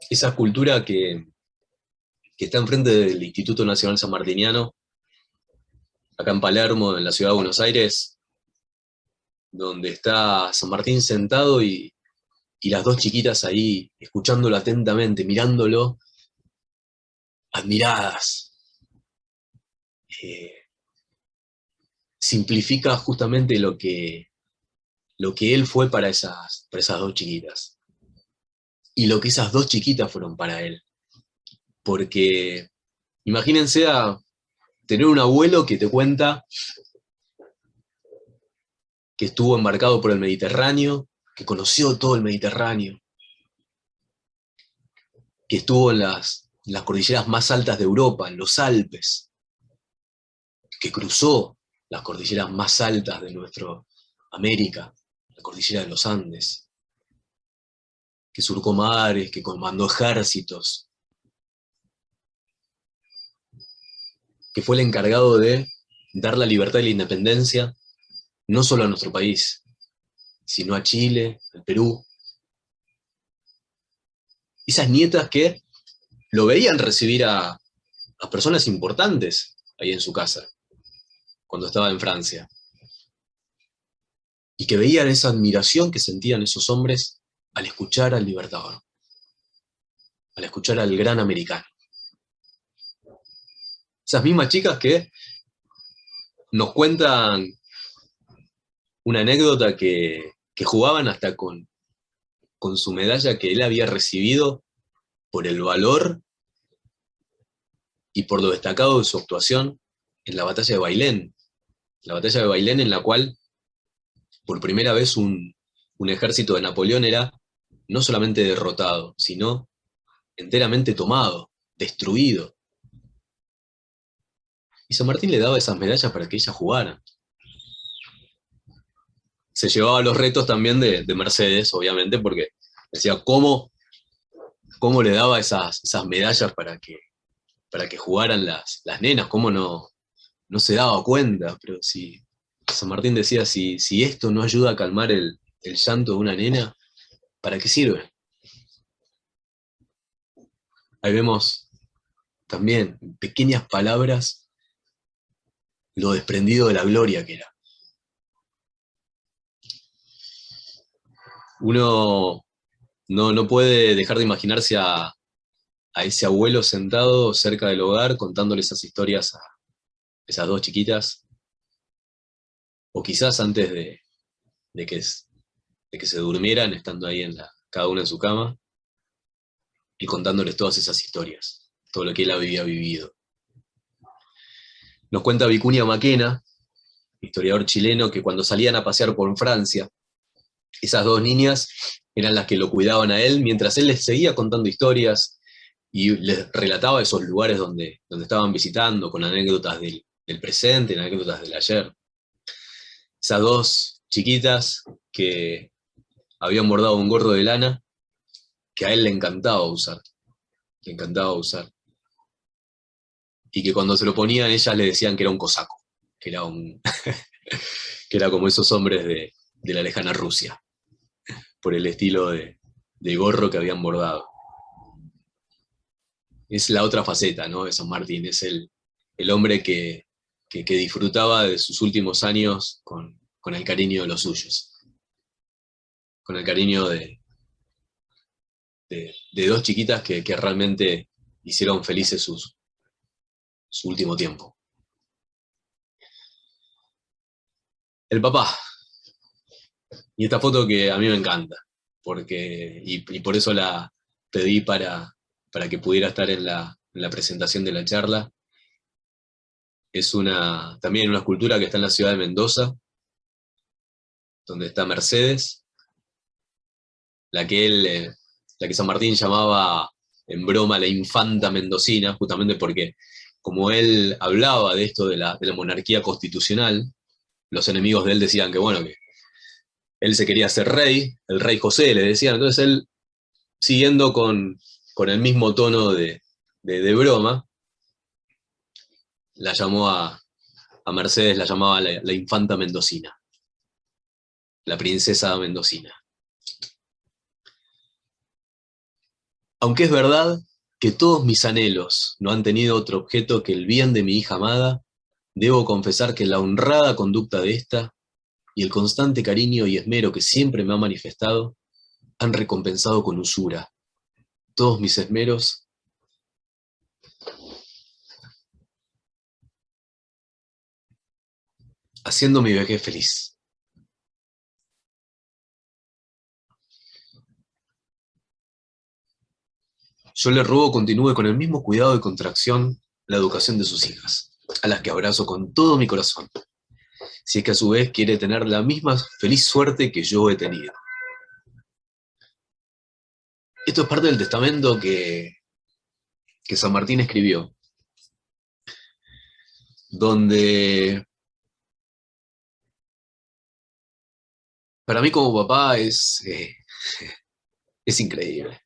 Esa cultura que está enfrente del Instituto Nacional Sanmartiniano, acá en Palermo, en la ciudad de Buenos Aires, donde está San Martín sentado y las dos chiquitas ahí, escuchándolo atentamente, mirándolo, admiradas. Simplifica justamente lo que él fue para esas dos chiquitas. Y lo que esas dos chiquitas fueron para él. Porque imagínense a tener un abuelo que te cuenta que estuvo embarcado por el Mediterráneo, que conoció todo el Mediterráneo, que estuvo en las cordilleras más altas de Europa, en los Alpes, que cruzó las cordilleras más altas de nuestra América, la cordillera de los Andes, que surcó mares, que comandó ejércitos, que fue el encargado de dar la libertad y la independencia no solo a nuestro país, sino a Chile, al Perú. Esas nietas que lo veían recibir a personas importantes ahí en su casa, cuando estaba en Francia. Y que veían esa admiración que sentían esos hombres al escuchar al Libertador, al escuchar al gran americano. Esas mismas chicas que nos cuentan una anécdota que jugaban hasta con su medalla que él había recibido por el valor y por lo destacado de su actuación en la batalla de Bailén. La batalla de Bailén en la cual por primera vez un ejército de Napoleón era no solamente derrotado, sino enteramente tomado, destruido. Y San Martín le daba esas medallas para que ellas jugaran. Se llevaba los retos también de Mercedes, obviamente, porque decía, ¿cómo le daba esas medallas para que jugaran las nenas? ¿Cómo no se daba cuenta? Pero si San Martín decía, si esto no ayuda a calmar el llanto de una nena, ¿para qué sirve? Ahí vemos también, en pequeñas palabras, lo desprendido de la gloria que era. Uno no puede dejar de imaginarse a ese abuelo sentado cerca del hogar contándole esas historias a esas dos chiquitas, o quizás antes de que se durmieran, estando ahí cada una en su cama, y contándoles todas esas historias, todo lo que él había vivido. Nos cuenta Vicuña Maquena, historiador chileno, que cuando salían a pasear por Francia, esas dos niñas eran las que lo cuidaban a él, mientras él les seguía contando historias y les relataba esos lugares donde estaban visitando, con anécdotas del presente, anécdotas del ayer. Esas dos chiquitas que habían bordado un gorro de lana que a él le encantaba usar. Y que cuando se lo ponían, ellas le decían que era un cosaco, que era, que era como esos hombres de la lejana Rusia, por el estilo de gorro que habían bordado. Es la otra faceta, ¿no?, de San Martín, es el hombre que disfrutaba de sus últimos años con el cariño de los suyos, con el cariño de dos chiquitas que realmente hicieron felices su último tiempo. El papá. Y esta foto que a mí me encanta, y por eso la pedí para que pudiera estar en la presentación de la charla. Es también una escultura que está en la ciudad de Mendoza, donde está Mercedes, la que San Martín llamaba en broma la infanta mendocina, justamente porque, como él hablaba de esto de la monarquía constitucional, los enemigos de él decían que, bueno, que él se quería hacer rey, el rey José le decían. Entonces él, siguiendo con el mismo tono de broma, la llamó a Mercedes, la llamaba la infanta mendocina, la princesa mendocina. Aunque es verdad que todos mis anhelos no han tenido otro objeto que el bien de mi hija amada, debo confesar que la honrada conducta de ésta y el constante cariño y esmero que siempre me ha manifestado han recompensado con usura todos mis esmeros haciendo mi vejez feliz. Yo le ruego continúe con el mismo cuidado y contracción la educación de sus hijas, a las que abrazo con todo mi corazón, si es que a su vez quiere tener la misma feliz suerte que yo he tenido. Esto es parte del testamento que San Martín escribió, donde para mí como papá es increíble.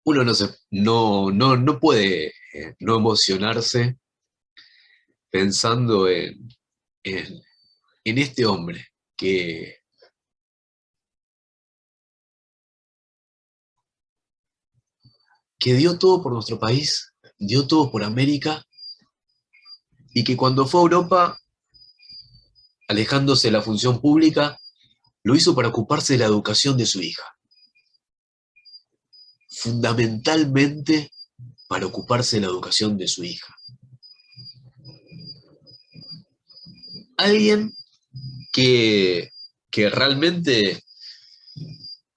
Uno no puede no emocionarse pensando en este hombre que dio todo por nuestro país, dio todo por América, y que cuando fue a Europa, alejándose de la función pública, lo hizo para ocuparse de la educación de su hija. Fundamentalmente para ocuparse de la educación de su hija. Alguien que realmente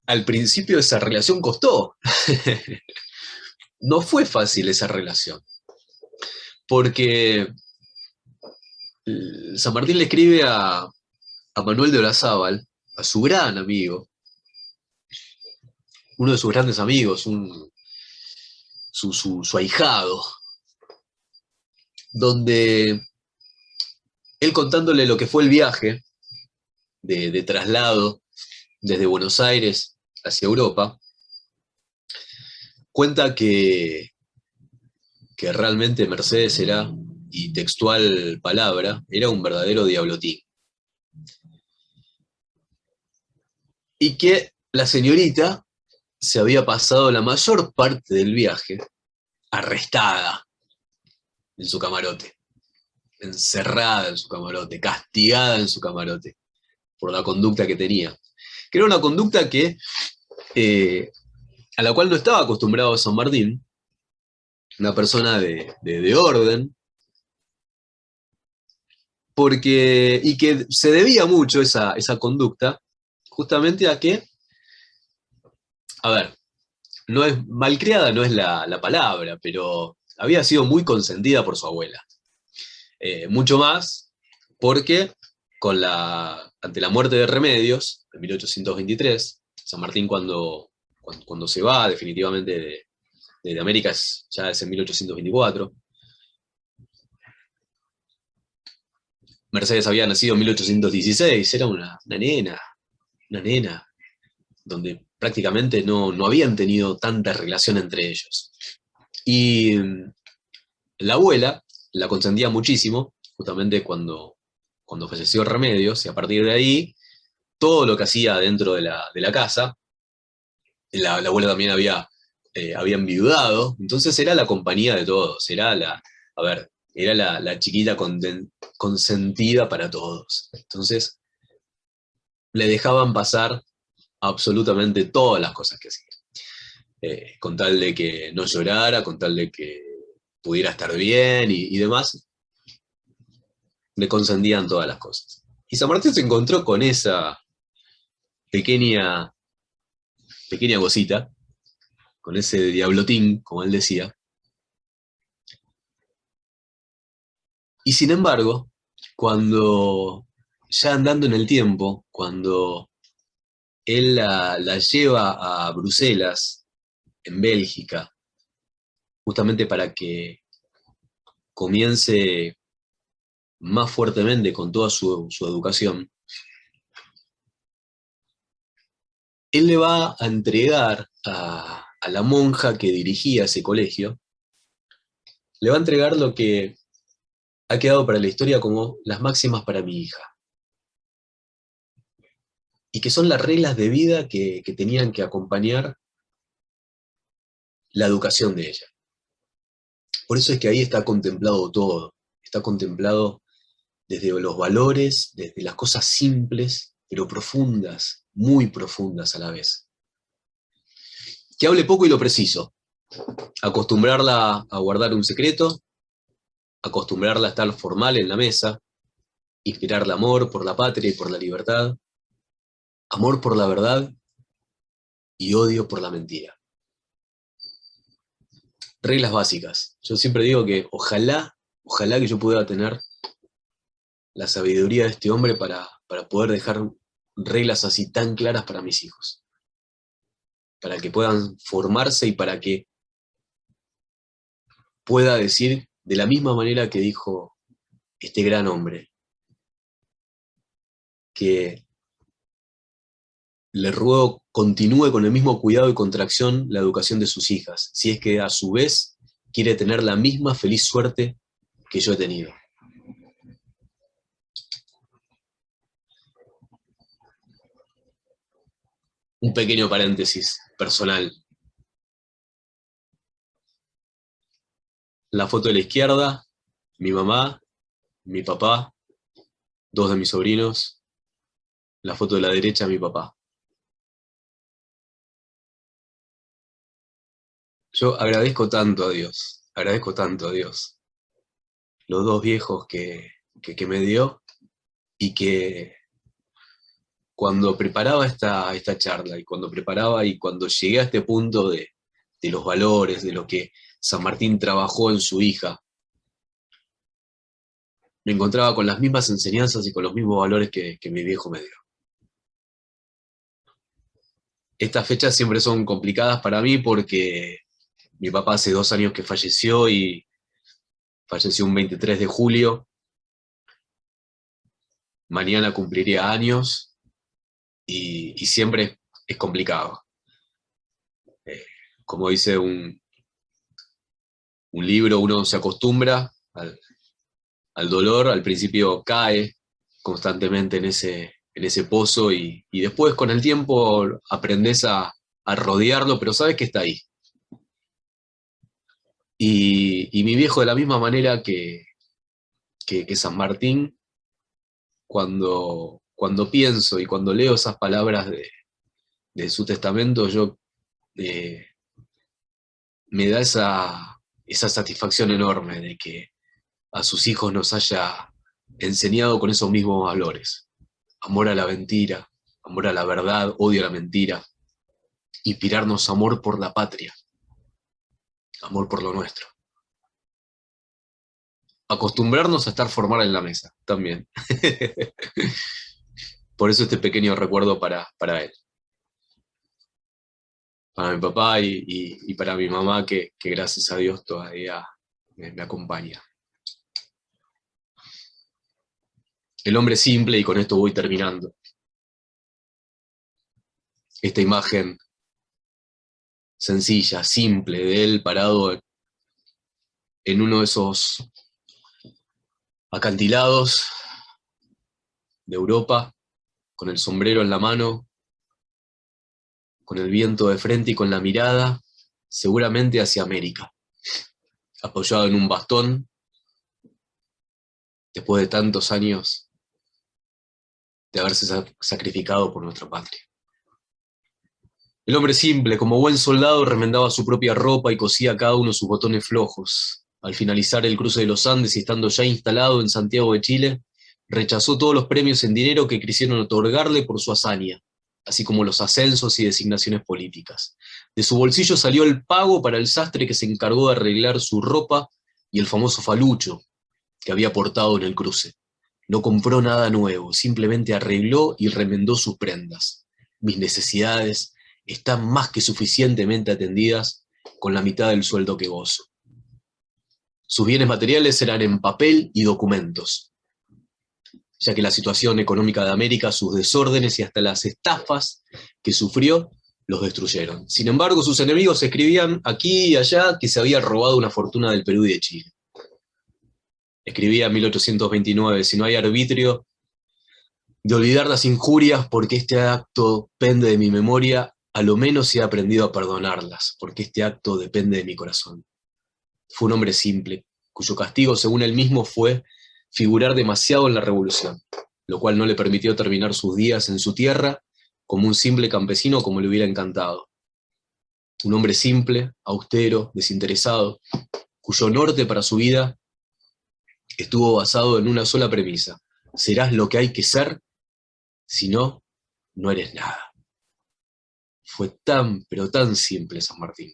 al principio esa relación costó. No fue fácil esa relación, porque San Martín le escribe a Manuel de Olazábal, a su gran amigo, uno de sus grandes amigos, su ahijado, donde él, contándole lo que fue el viaje de traslado desde Buenos Aires hacia Europa, cuenta que realmente Mercedes era, y textual palabra, era un verdadero diablotín. Y que la señorita se había pasado la mayor parte del viaje arrestada en su camarote, encerrada en su camarote, castigada en su camarote, por la conducta que tenía. Que era una conducta a la cual no estaba acostumbrado San Martín, una persona de orden, y que se debía mucho esa conducta justamente a que, a ver, no es malcriada, no es la palabra, pero había sido muy consentida por su abuela. Mucho más porque ante la muerte de Remedios, en 1823, San Martín cuando se va definitivamente de América, ya es en 1824, Mercedes había nacido en 1816, era una nena, donde prácticamente no habían tenido tanta relación entre ellos. Y la abuela la consentía muchísimo, justamente cuando falleció Remedios, y a partir de ahí, todo lo que hacía dentro de la casa, la abuela también había enviudado, entonces era la compañía de todos, era la chiquita consentida para todos. Entonces le dejaban pasar absolutamente todas las cosas que hacía. Con tal de que no llorara, con tal de que pudiera estar bien y demás, le consentían todas las cosas. Y San Martín se encontró con esa pequeña cosita, con ese diablotín, como él decía. Y sin embargo, cuando ya andando en el tiempo, cuando él la lleva a Bruselas, en Bélgica, justamente para que comience más fuertemente con toda su educación, él le va a entregar a la monja que dirigía ese colegio, le va a entregar lo que ha quedado para la historia como las máximas para mi hija, y que son las reglas de vida que tenían que acompañar la educación de ella. Por eso es que ahí está contemplado todo, está contemplado desde los valores, desde las cosas simples, pero profundas, muy profundas a la vez. Que hable poco y lo preciso, acostumbrarla a guardar un secreto, acostumbrarla a estar formal en la mesa, inspirarle amor por la patria y por la libertad, amor por la verdad y odio por la mentira. Reglas básicas. Yo siempre digo que ojalá que yo pudiera tener la sabiduría de este hombre para poder dejar reglas así tan claras para mis hijos, para que puedan formarse y para que pueda decir de la misma manera que dijo este gran hombre, que le ruego continúe con el mismo cuidado y contracción la educación de sus hijas, si es que a su vez quiere tener la misma feliz suerte que yo he tenido. Un pequeño paréntesis personal. La foto de la izquierda, mi mamá, mi papá, dos de mis sobrinos. La foto de la derecha, mi papá. Yo agradezco tanto a Dios, los dos viejos que me dio, y que cuando preparaba esta charla, y cuando llegué a este punto de los valores, de lo que San Martín trabajó en su hija, me encontraba con las mismas enseñanzas y con los mismos valores que mi viejo me dio. Estas fechas siempre son complicadas para mí porque mi papá hace 2 años que falleció, y falleció un 23 de julio. Mañana cumpliría años, y siempre es complicado. Como dice un libro, uno se acostumbra al dolor, al principio cae constantemente en ese pozo, y después con el tiempo aprendes a rodearlo, pero sabes que está ahí. Y mi viejo, de la misma manera que San Martín, cuando pienso y cuando leo esas palabras de su testamento, me da esa satisfacción enorme de que a sus hijos nos haya enseñado con esos mismos valores. Amor a la mentira, amor a la verdad, odio a la mentira. Inspirarnos amor por la patria, amor por lo nuestro. Acostumbrarnos a estar formal en la mesa, también. Por eso este pequeño recuerdo para él. Para mi papá y para mi mamá, que gracias a Dios todavía me acompaña. El hombre simple, y con esto voy terminando. Esta imagen sencilla, simple, de él parado en uno de esos acantilados de Europa, con el sombrero en la mano, con el viento de frente y con la mirada, seguramente hacia América, apoyado en un bastón, después de tantos años de haberse sacrificado por nuestra patria. El hombre simple, como buen soldado, remendaba su propia ropa y cosía cada uno sus botones flojos. Al finalizar el cruce de los Andes y estando ya instalado en Santiago de Chile, rechazó todos los premios en dinero que quisieron otorgarle por su hazaña, así como los ascensos y designaciones políticas. De su bolsillo salió el pago para el sastre que se encargó de arreglar su ropa y el famoso falucho que había portado en el cruce. No compró nada nuevo, simplemente arregló y remendó sus prendas. Mis necesidades están más que suficientemente atendidas con la mitad del sueldo que gozo. Sus bienes materiales eran en papel y documentos, ya que la situación económica de América, sus desórdenes y hasta las estafas que sufrió, los destruyeron. Sin embargo, sus enemigos escribían aquí y allá que se había robado una fortuna del Perú y de Chile. Escribía en 1829, si no hay arbitrio de olvidar las injurias, porque este acto pende de mi memoria, a lo menos he aprendido a perdonarlas, porque este acto depende de mi corazón. Fue un hombre simple, cuyo castigo, según él mismo, fue figurar demasiado en la revolución, lo cual no le permitió terminar sus días en su tierra como un simple campesino como le hubiera encantado. Un hombre simple, austero, desinteresado, cuyo norte para su vida estuvo basado en una sola premisa: serás lo que hay que ser, si no, no eres nada. Fue tan, pero tan simple San Martín,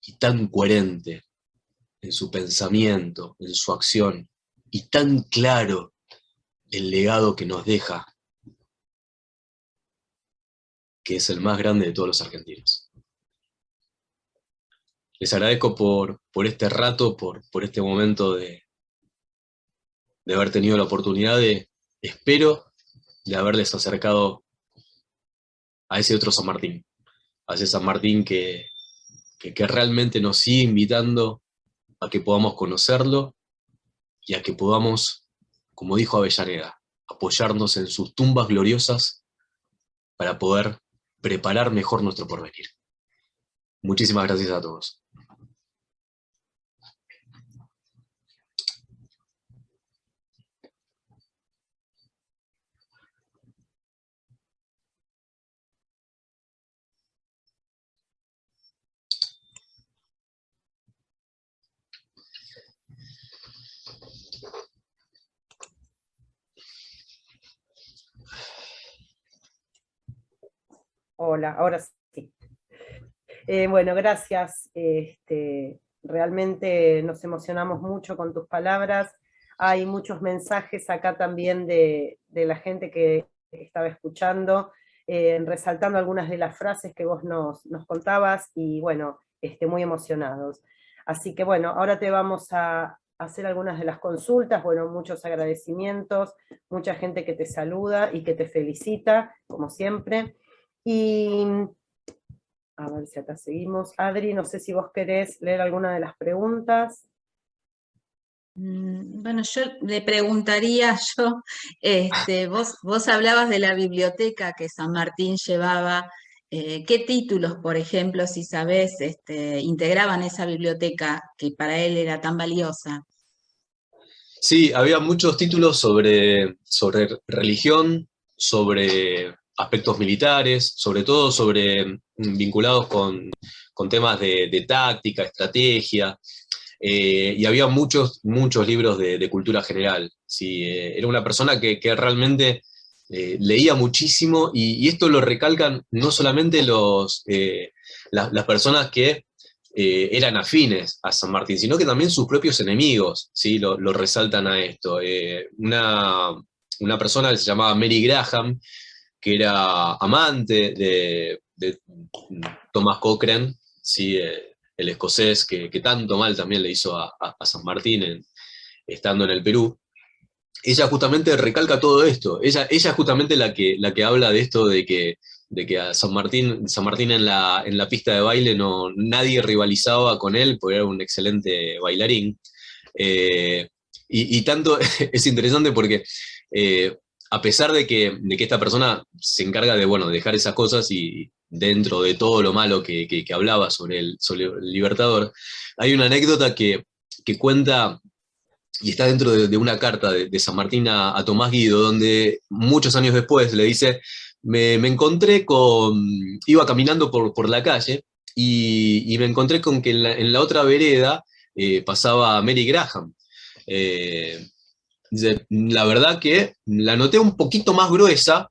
y tan coherente en su pensamiento, en su acción, y tan claro el legado que nos deja, que es el más grande de todos los argentinos. Les agradezco por este rato, por este momento de haber tenido la oportunidad espero, de haberles acercado a ese otro San Martín, a ese San Martín que realmente nos sigue invitando a que podamos conocerlo y a que podamos, como dijo Avellaneda, apoyarnos en sus tumbas gloriosas para poder preparar mejor nuestro porvenir. Muchísimas gracias a todos. Hola, ahora sí. Bueno, gracias. Realmente nos emocionamos mucho con tus palabras. Hay muchos mensajes acá también de la gente que estaba escuchando, resaltando algunas de las frases que vos nos contabas y bueno, muy emocionados. Así que bueno, ahora te vamos a hacer algunas de las consultas. Bueno, muchos agradecimientos, mucha gente que te saluda y que te felicita, como siempre. Y a ver si acá seguimos. Adri, no sé si vos querés leer alguna de las preguntas. Bueno, yo le preguntaría, vos hablabas de la biblioteca que San Martín llevaba, ¿qué títulos, por ejemplo, si sabés, integraban esa biblioteca que para él era tan valiosa? Sí, había muchos títulos sobre religión, sobre aspectos militares, sobre todo vinculados con temas de táctica, estrategia, y había muchos libros de cultura general. Sí, era una persona que realmente leía muchísimo, y esto lo recalcan no solamente las personas que eran afines a San Martín, sino que también sus propios enemigos, ¿sí? Lo resaltan a esto. Una persona que se llamaba Mary Graham, que era amante de Thomas Cochrane, ¿sí? El escocés que tanto mal también le hizo a San Martín estando en el Perú. Ella justamente recalca todo esto. Ella es justamente la que habla de esto de que de que a San Martín en la pista de baile nadie rivalizaba con él, porque era un excelente bailarín. Y tanto es interesante porque a pesar de que esta persona se encarga de, bueno, dejar esas cosas y dentro de todo lo malo que hablaba sobre el Libertador, hay una anécdota que cuenta, y está dentro de una carta de San Martín a Tomás Guido, donde muchos años después le dice, me encontré iba caminando por la calle y me encontré con que en la otra vereda pasaba Mary Graham. La verdad que la noté un poquito más gruesa,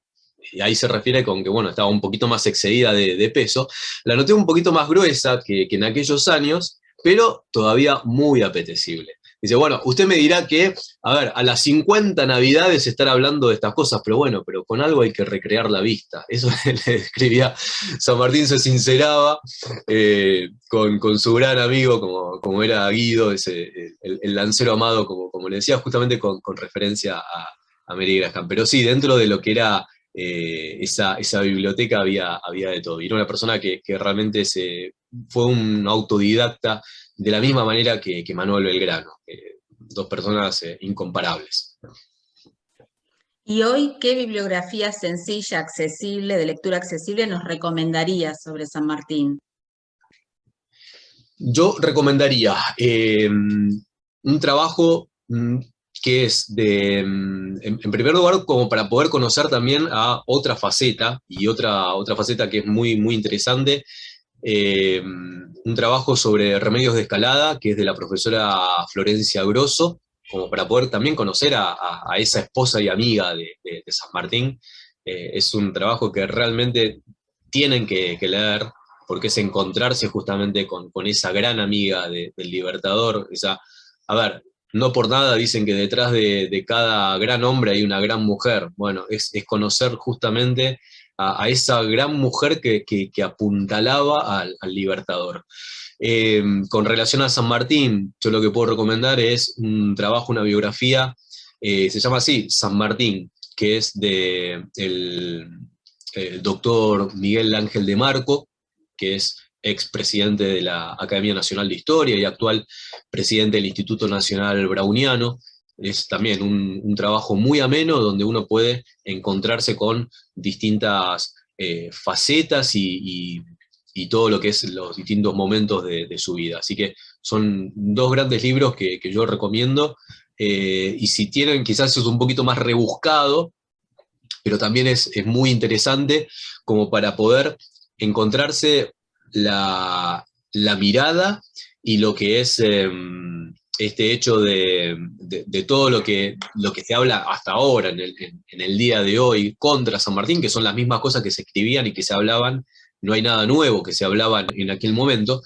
y ahí se refiere con que, bueno, estaba un poquito más excedida de peso, la noté un poquito más gruesa que en aquellos años, pero todavía muy apetecible. Dice, bueno, usted me dirá que, a ver, a las 50 Navidades estar hablando de estas cosas, pero bueno, pero con algo hay que recrear la vista. Eso le escribía San Martín, se sinceraba con su gran amigo, como era Guido, el lancero amado, como le decía, justamente con referencia a Mary Graham. Pero sí, dentro de lo que era esa biblioteca había de todo. Y era una persona que realmente fue un autodidacta, de la misma manera que Manuel Belgrano, dos personas incomparables. Y hoy, ¿qué bibliografía sencilla, accesible, de lectura accesible nos recomendarías sobre San Martín? Yo recomendaría un trabajo que es en primer lugar, como para poder conocer también a otra faceta, y otra faceta que es muy, muy interesante, un trabajo sobre remedios de escalada, que es de la profesora Florencia Grosso, como para poder también conocer a esa esposa y amiga de San Martín. Es un trabajo que realmente tienen que leer, porque es encontrarse justamente con esa gran amiga del Libertador. A ver, no por nada dicen que detrás de cada gran hombre hay una gran mujer. Bueno, es conocer justamente a esa gran mujer que apuntalaba al Libertador. Con relación a San Martín, yo lo que puedo recomendar es un trabajo, una biografía, se llama así, San Martín, que es el doctor Miguel Ángel de Marco, que es expresidente de la Academia Nacional de Historia y actual presidente del Instituto Nacional Browniano. Es también un trabajo muy ameno donde uno puede encontrarse con distintas facetas y todo lo que es los distintos momentos de su vida. Así que son dos grandes libros que yo recomiendo, y si tienen, quizás es un poquito más rebuscado, pero también es muy interesante como para poder encontrarse la mirada y lo que es este hecho de todo lo que se habla hasta ahora, en el día de hoy, contra San Martín, que son las mismas cosas que se escribían y que se hablaban, no hay nada nuevo que se hablaban en aquel momento.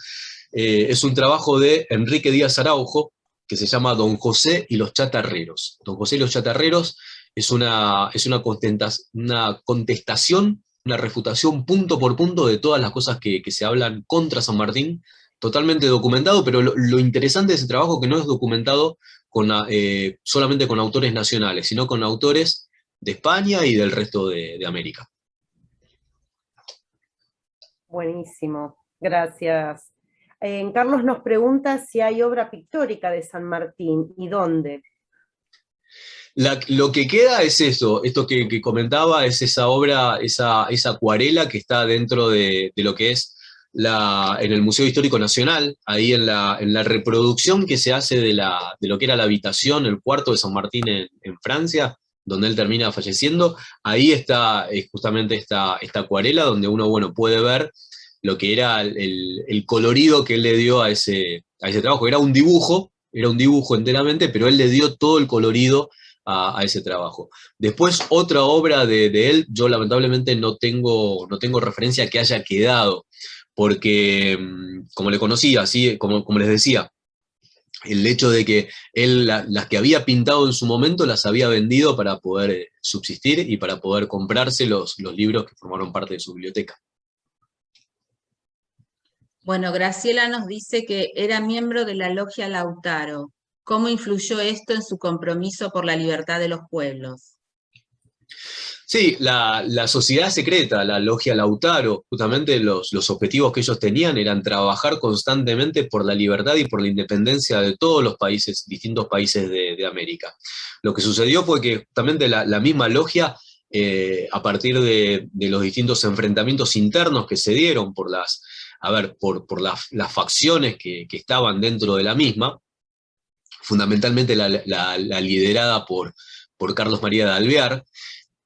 Es un trabajo de Enrique Díaz Araujo, que se llama Don José y los Chatarreros. Don José y los Chatarreros es una contestación, una refutación punto por punto de todas las cosas que se hablan contra San Martín, totalmente documentado, pero lo interesante de ese trabajo es que no es documentado solamente con autores nacionales, sino con autores de España y del resto de América. Buenísimo, gracias. Carlos nos pregunta si hay obra pictórica de San Martín y dónde. Lo que queda es esto que comentaba, es esa obra, esa acuarela que está dentro de lo que es en el Museo Histórico Nacional, ahí en la reproducción que se hace de lo que era la habitación, el cuarto de San Martín en Francia, donde él termina falleciendo. Ahí está justamente esta acuarela donde uno, bueno, puede ver lo que era el colorido que él le dio a ese trabajo. Era un dibujo enteramente, pero él le dio todo el colorido a ese trabajo. Después, otra obra de él, yo lamentablemente no tengo referencia que haya quedado, porque como le conocía, así como les decía, el hecho de que él las que había pintado en su momento las había vendido para poder subsistir y para poder comprarse los libros que formaron parte de su biblioteca. Bueno, Graciela nos dice que era miembro de la Logia Lautaro. ¿Cómo influyó esto en su compromiso por la libertad de los pueblos? Sí, la sociedad secreta, la logia Lautaro, justamente los objetivos que ellos tenían eran trabajar constantemente por la libertad y por la independencia de todos los países, distintos países de América. Lo que sucedió fue que justamente la misma logia, a partir de los distintos enfrentamientos internos que se dieron por las facciones que estaban dentro de la misma, fundamentalmente la liderada por Carlos María de Alvear,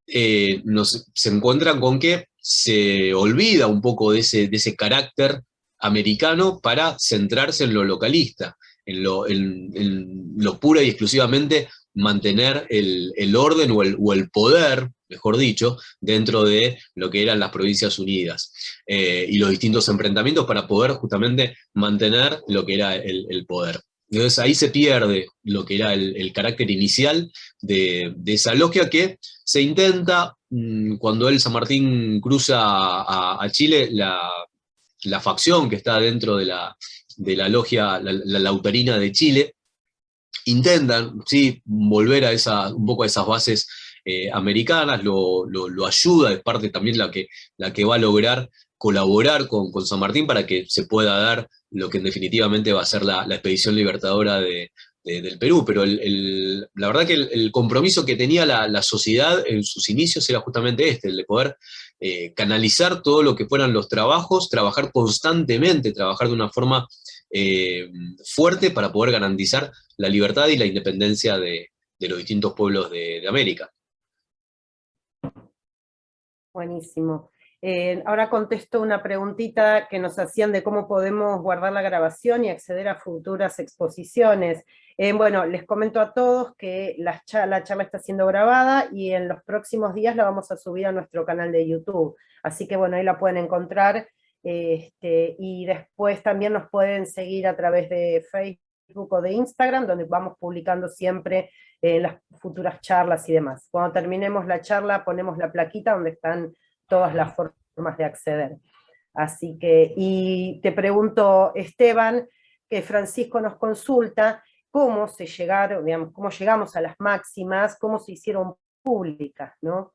se encuentran con que se olvida un poco de ese carácter americano para centrarse en lo localista, en lo pura y exclusivamente mantener el orden o el poder, mejor dicho, dentro de lo que eran las Provincias Unidas, y los distintos enfrentamientos para poder justamente mantener lo que era el poder. Entonces ahí se pierde lo que era el carácter inicial de esa logia que se intenta, cuando San Martín cruza a Chile, la facción que está dentro de la logia, la Lautarina de Chile, intentan, ¿sí?, volver un poco a esas bases americanas, lo ayuda, es parte también la que va a lograr colaborar con San Martín para que se pueda dar lo que definitivamente va a ser la expedición libertadora del Perú, pero la verdad que el compromiso que tenía la sociedad en sus inicios era justamente el de poder canalizar todo lo que fueran los trabajos, trabajar constantemente, trabajar de una forma fuerte para poder garantizar la libertad y la independencia de los distintos pueblos de América. Buenísimo. Ahora contesto una preguntita que nos hacían de cómo podemos guardar la grabación y acceder a futuras exposiciones. Bueno, les comento a todos que la charla está siendo grabada y en los próximos días la vamos a subir a nuestro canal de YouTube. Así que bueno, ahí la pueden encontrar. Y después también nos pueden seguir a través de Facebook o de Instagram, donde vamos publicando siempre las futuras charlas y demás. Cuando terminemos la charla ponemos la plaquita donde están todas las formas de acceder. Así que, y te pregunto, Esteban, que Francisco nos consulta, cómo llegamos a las máximas, cómo se hicieron públicas, ¿no?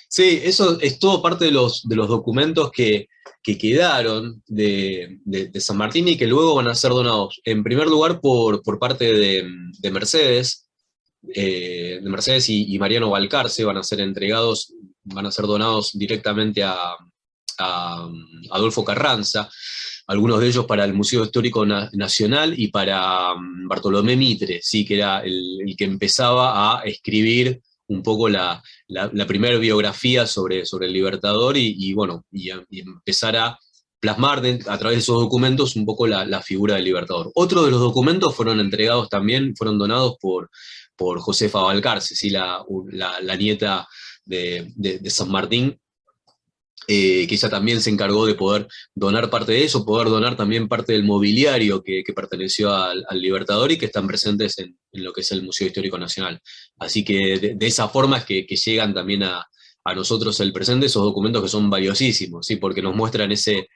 Sí, eso es todo parte de los documentos que quedaron de San Martín y que luego van a ser donados, en primer lugar por parte de Mercedes, y Mariano Balcarce, van a ser donados directamente a Adolfo Carranza, algunos de ellos para el Museo Histórico Nacional y para Bartolomé Mitre, ¿sí?, que era el que empezaba a escribir un poco la primera biografía sobre el Libertador y empezar a plasmar a través de esos documentos un poco la figura del Libertador. Otros de los documentos fueron donados por Josefa Balcarce, ¿sí?, la nieta de San Martín, que ella también se encargó de poder donar parte de eso, poder donar también parte del mobiliario que perteneció al Libertador y que están presentes en lo que es el Museo Histórico Nacional. Así que de esa forma es que llegan también a nosotros el presente esos documentos que son valiosísimos, ¿sí?, porque nos muestran ese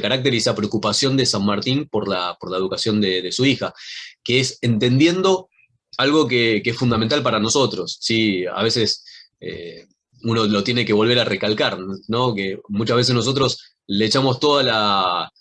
carácter y esa preocupación de San Martín por la educación de su hija, que es entendiendo algo que es fundamental para nosotros, ¿sí? A veces uno lo tiene que volver a recalcar, ¿no?, que muchas veces nosotros le echamos toda la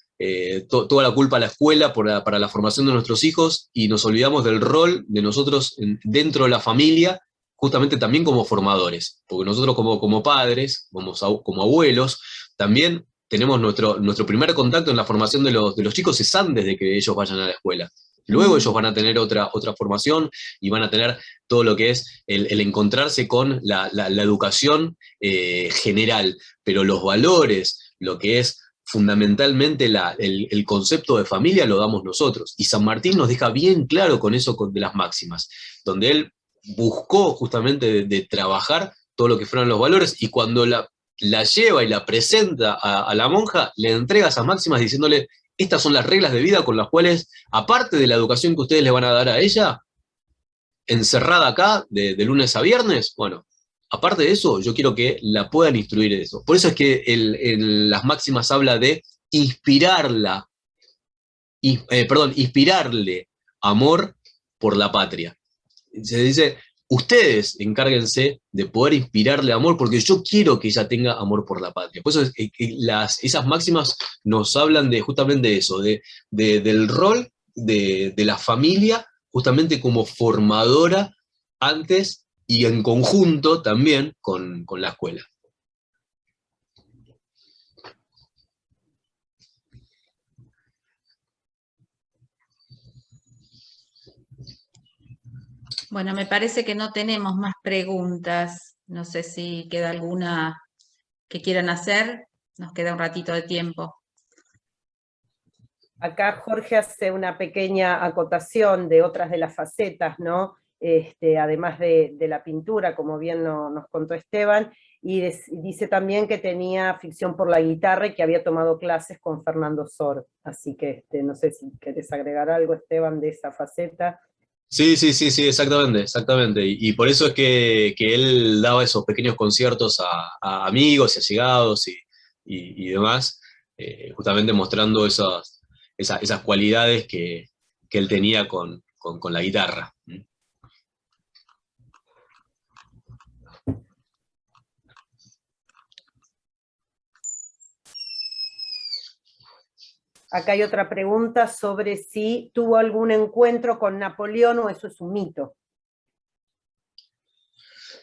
culpa a la escuela para la formación de nuestros hijos y nos olvidamos del rol de nosotros dentro de la familia, justamente también como formadores, porque nosotros como padres, como abuelos, también tenemos nuestro primer contacto en la formación de los chicos es antes de que ellos vayan a la escuela. Luego ellos van a tener otra formación y van a tener todo lo que es el encontrarse con la educación general, pero los valores, lo que es fundamentalmente el concepto de familia lo damos nosotros. Y San Martín nos deja bien claro con eso de las máximas, donde él buscó justamente de trabajar todo lo que fueron los valores, y cuando la lleva y la presenta a la monja, le entrega esas máximas diciéndole: estas son las reglas de vida con las cuales, aparte de la educación que ustedes le van a dar a ella, encerrada acá de lunes a viernes, bueno, aparte de eso, yo quiero que la puedan instruir en eso. Por eso es que las máximas habla de inspirarle amor por la patria. Se dice, ustedes encárguense de poder inspirarle amor, porque yo quiero que ella tenga amor por la patria. Por eso esas máximas nos hablan de justamente eso, del rol de la familia, justamente como formadora antes y en conjunto también con la escuela. Bueno, me parece que no tenemos más preguntas. No sé si queda alguna que quieran hacer. Nos queda un ratito de tiempo. Acá Jorge hace una pequeña acotación de otras de las facetas, ¿no? Además de la pintura, como bien nos contó Esteban, y dice también que tenía afición por la guitarra y que había tomado clases con Fernando Sor. Así que no sé si querés agregar algo, Esteban, de esa faceta. Sí, exactamente. Y por eso es que él daba esos pequeños conciertos a amigos y allegados y demás, justamente mostrando esas cualidades que él tenía con la guitarra. Acá hay otra pregunta sobre si tuvo algún encuentro con Napoleón o eso es un mito.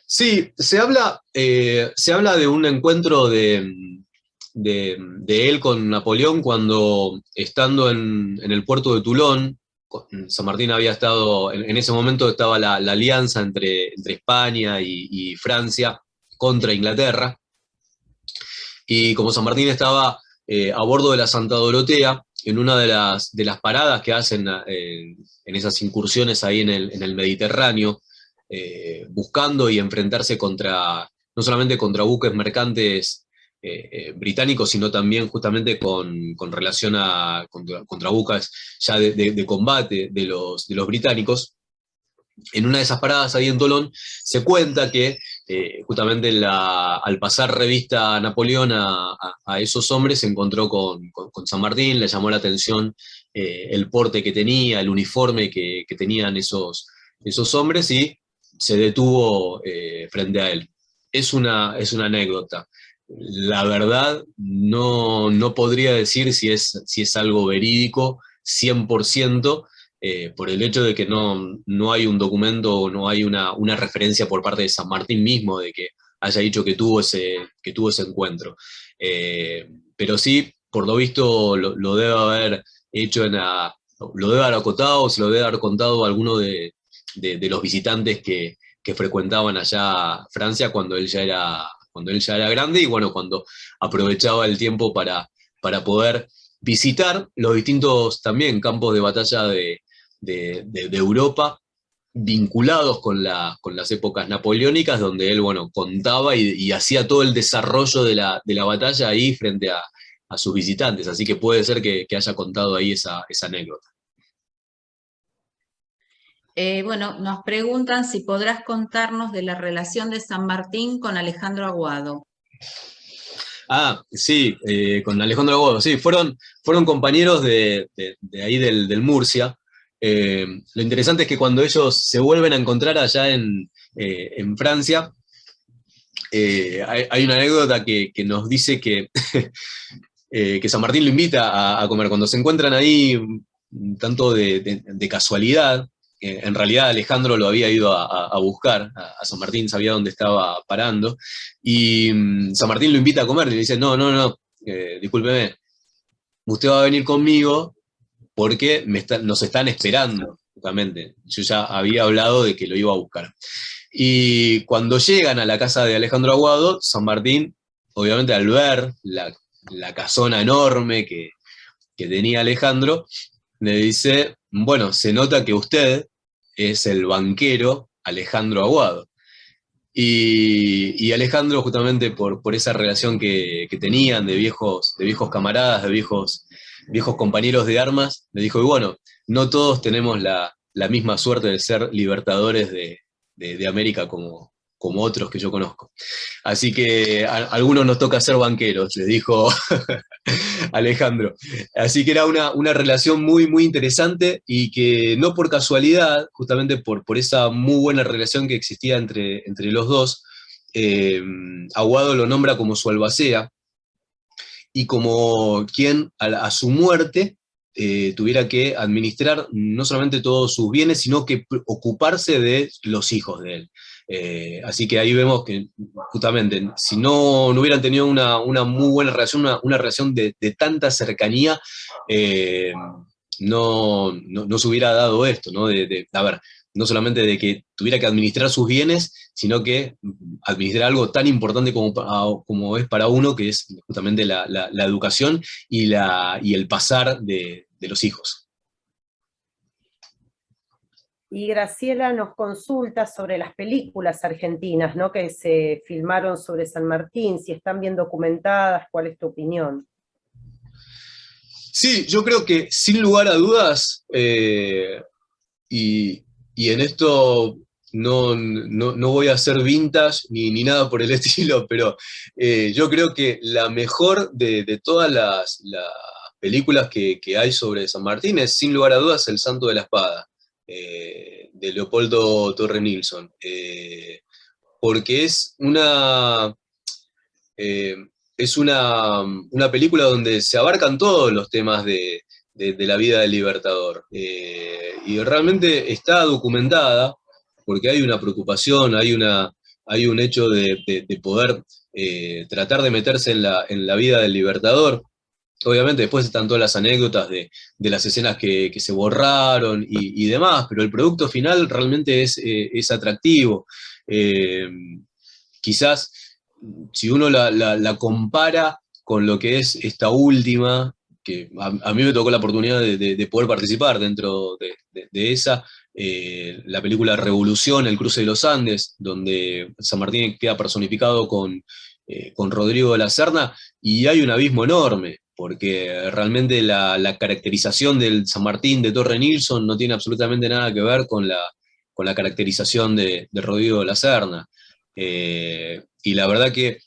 Sí, se habla de un encuentro de él con Napoleón cuando, estando en el puerto de Toulon, San Martín había estado, en ese momento estaba la alianza entre España y Francia contra Inglaterra, y como San Martín estaba a bordo de la Santa Dorotea, en una de las paradas que hacen en esas incursiones ahí en el Mediterráneo, buscando y enfrentarse no solamente contra buques mercantes británicos, sino también justamente con relación contra buques ya de combate de los británicos. En una de esas paradas ahí en Tolón se cuenta que justamente al pasar revista a Napoleón a esos hombres se encontró con San Martín, le llamó la atención el porte que tenía, el uniforme que tenían esos hombres, y se detuvo frente a él. Es una anécdota. La verdad, no podría decir si es algo verídico 100%, por el hecho de que no hay un documento o no hay una referencia por parte de San Martín mismo de que haya dicho que tuvo ese encuentro. Pero sí, por lo visto, lo debe haber hecho lo debe haber acotado, se lo debe haber contado a alguno de los visitantes que frecuentaban allá Francia cuando él ya era grande, y bueno, cuando aprovechaba el tiempo para poder visitar los distintos también campos de batalla de Europa, vinculados con las épocas napoleónicas, donde él, bueno, contaba y hacía todo el desarrollo de la batalla ahí frente a sus visitantes, así que puede ser que haya contado ahí esa anécdota. Bueno, nos preguntan si podrás contarnos de la relación de San Martín con Alejandro Aguado. Ah, sí, con Alejandro Aguado, sí, fueron compañeros de ahí del Murcia. Lo interesante es que cuando ellos se vuelven a encontrar allá en Francia, hay una anécdota que nos dice que, que San Martín lo invita a comer. Cuando se encuentran ahí, tanto de casualidad, en realidad Alejandro lo había ido a buscar, a San Martín, sabía dónde estaba parando, y San Martín lo invita a comer, y le dice, no, discúlpeme, usted va a venir conmigo porque nos están esperando, justamente. Yo ya había hablado de que lo iba a buscar. Y cuando llegan a la casa de Alejandro Aguado, San Martín, obviamente al ver la casona enorme que tenía Alejandro, le dice, bueno, se nota que usted es el banquero Alejandro Aguado. Y Alejandro, justamente por esa relación que tenían de viejos camaradas, de viejos compañeros de armas, le dijo, y bueno, no todos tenemos la misma suerte de ser libertadores de América como otros que yo conozco. Así que a algunos nos toca ser banqueros, les dijo Alejandro. Así que era una relación muy, muy interesante y que no por casualidad, justamente por esa muy buena relación que existía entre los dos, Aguado lo nombra como su albacea y como quien a su muerte tuviera que administrar no solamente todos sus bienes, sino que ocuparse de los hijos de él. Así que ahí vemos que justamente si no hubieran tenido una muy buena relación, una relación de tanta cercanía, no se hubiera dado esto, ¿no? A ver, no solamente de que tuviera que administrar sus bienes, sino que administrar algo tan importante como es para uno, que es justamente la educación y el pasar de los hijos. Y Graciela nos consulta sobre las películas argentinas, ¿no?, que se filmaron sobre San Martín, si están bien documentadas, ¿cuál es tu opinión? Sí, yo creo que sin lugar a dudas, y en esto no voy a hacer vintage ni nada por el estilo, pero yo creo que la mejor de todas las películas que hay sobre San Martín es, sin lugar a dudas, El Santo de la Espada, de Leopoldo Torre Nilsson, porque eh, es una película donde se abarcan todos los temas de la vida del Libertador. Y realmente está documentada, porque hay una preocupación, hay un hecho de poder tratar de meterse en la vida del Libertador. Obviamente después están todas las anécdotas de las escenas que se borraron y demás, pero el producto final realmente es atractivo. Eh, Quizás si uno la compara con lo que es esta última, que a mí me tocó la oportunidad de poder participar dentro de esa, la película Revolución, El cruce de los Andes, donde San Martín queda personificado con Rodrigo de la Serna, y hay un abismo enorme, porque realmente la caracterización del San Martín de Torre Nilsson no tiene absolutamente nada que ver con la caracterización de Rodrigo de la Serna. Y la verdad que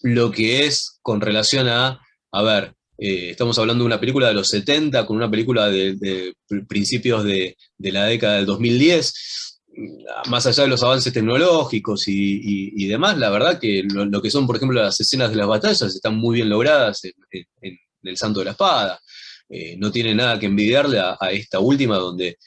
lo que es con relación a ver, estamos hablando de una película de los 70 con una película de principios de la década del 2010, más allá de los avances tecnológicos y demás, la verdad que lo que son, por ejemplo, las escenas de las batallas están muy bien logradas en El Santo de la Espada. No tiene nada que envidiarle a esta última, donde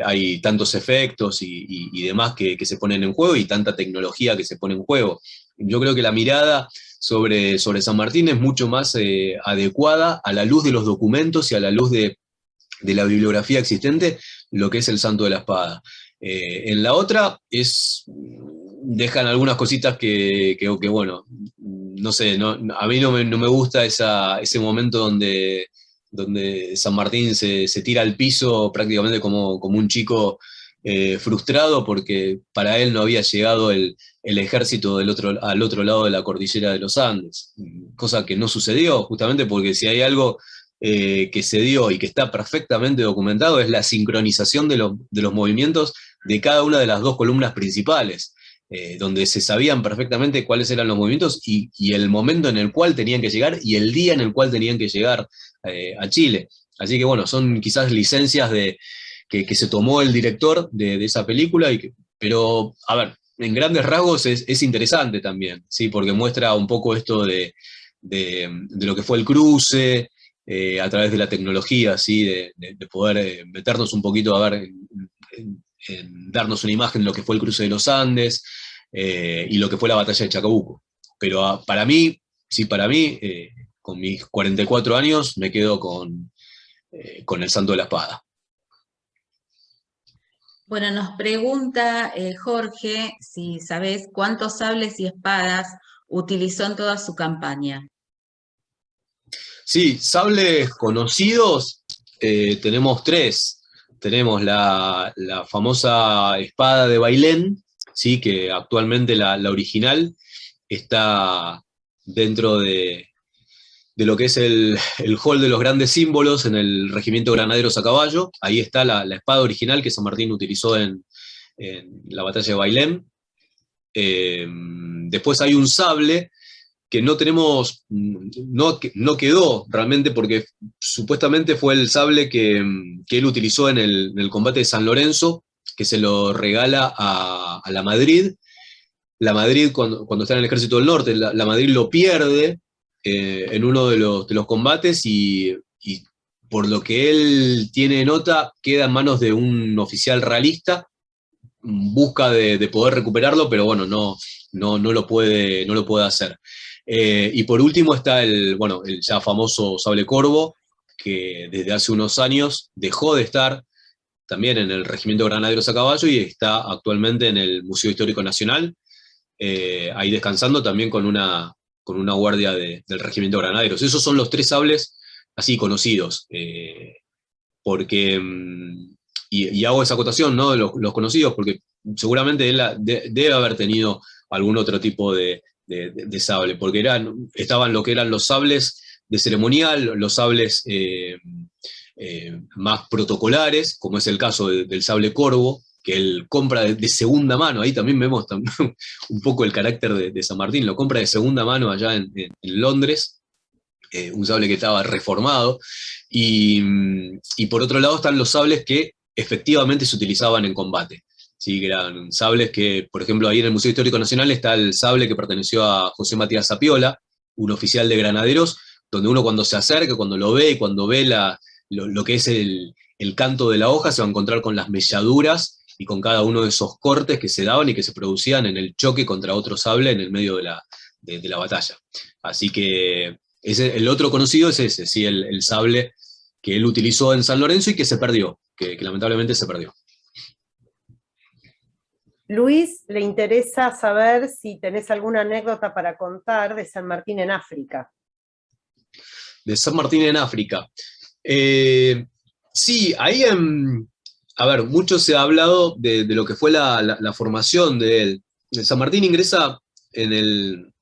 hay tantos efectos y demás que se ponen en juego y tanta tecnología que se pone en juego. Yo creo que la mirada sobre San Martín es mucho más adecuada a la luz de los documentos y a la luz de la bibliografía existente, lo que es El Santo de la Espada. En la otra dejan algunas cositas que bueno, no sé, a mí no me gusta ese momento donde San Martín se tira al piso prácticamente como un chico frustrado porque para él no había llegado el ejército al otro lado de la cordillera de los Andes, cosa que no sucedió, justamente porque si hay algo que se dio y que está perfectamente documentado es la sincronización de los movimientos de cada una de las dos columnas principales, donde se sabían perfectamente cuáles eran los movimientos y el momento en el cual tenían que llegar y el día en el cual tenían que llegar a Chile. Así que bueno, son quizás licencias que se tomó el director de esa película, pero a ver, en grandes rasgos es interesante también, ¿sí? Porque muestra un poco esto de lo que fue el cruce, a través de la tecnología, ¿sí? De poder meternos un poquito, a ver, en darnos una imagen de lo que fue el cruce de los Andes y lo que fue la batalla de Chacabuco. Pero para mí, con mis 44 años, me quedo con El Santo de la Espada. Bueno, nos pregunta Jorge si sabés cuántos sables y espadas utilizó en toda su campaña. Sí, sables conocidos tenemos 3. Tenemos la famosa espada de Bailén, ¿sí? Que actualmente la original está dentro de lo que es el hall de los grandes símbolos en el Regimiento Granaderos a Caballo. Ahí está la espada original que San Martín utilizó en la batalla de Bailén. Después hay un sable que no tenemos, no quedó realmente, porque supuestamente fue el sable que él utilizó en el combate de San Lorenzo, que se lo regala a la Madrid. La Madrid, cuando está en el Ejército del Norte, la Madrid lo pierde en uno de los combates, y por lo que él tiene nota, queda en manos de un oficial realista, busca de poder recuperarlo, pero bueno, no lo puede hacer. Y por último está el ya famoso sable corvo, que desde hace unos años dejó de estar también en el Regimiento de Granaderos a Caballo y está actualmente en el Museo Histórico Nacional, ahí descansando también con una guardia del Regimiento de Granaderos. Esos son los 3 sables así conocidos, porque, y hago esa acotación, ¿no?, de los conocidos, porque seguramente él debe haber tenido algún otro tipo de sable, porque estaban lo que eran los sables de ceremonial, los sables más protocolares, como es el caso del sable corvo, que él compra de segunda mano. Ahí también vemos un poco el carácter de San Martín, lo compra de segunda mano allá en Londres, un sable que estaba reformado, y por otro lado están los sables que efectivamente se utilizaban en combate. Sí, que eran sables que, por ejemplo, ahí en el Museo Histórico Nacional está el sable que perteneció a José Matías Zapiola, un oficial de granaderos, donde uno cuando se acerca, cuando lo ve, y cuando ve lo que es el canto de la hoja, se va a encontrar con las melladuras y con cada uno de esos cortes que se daban y que se producían en el choque contra otro sable en el medio de la batalla. Así que el otro conocido es ese, sí, el sable que él utilizó en San Lorenzo y que se perdió, que lamentablemente se perdió. Luis, le interesa saber si tenés alguna anécdota para contar de San Martín en África. De San Martín en África. Sí, ahí a ver, mucho se ha hablado de lo que fue la formación de él. San Martín ingresa en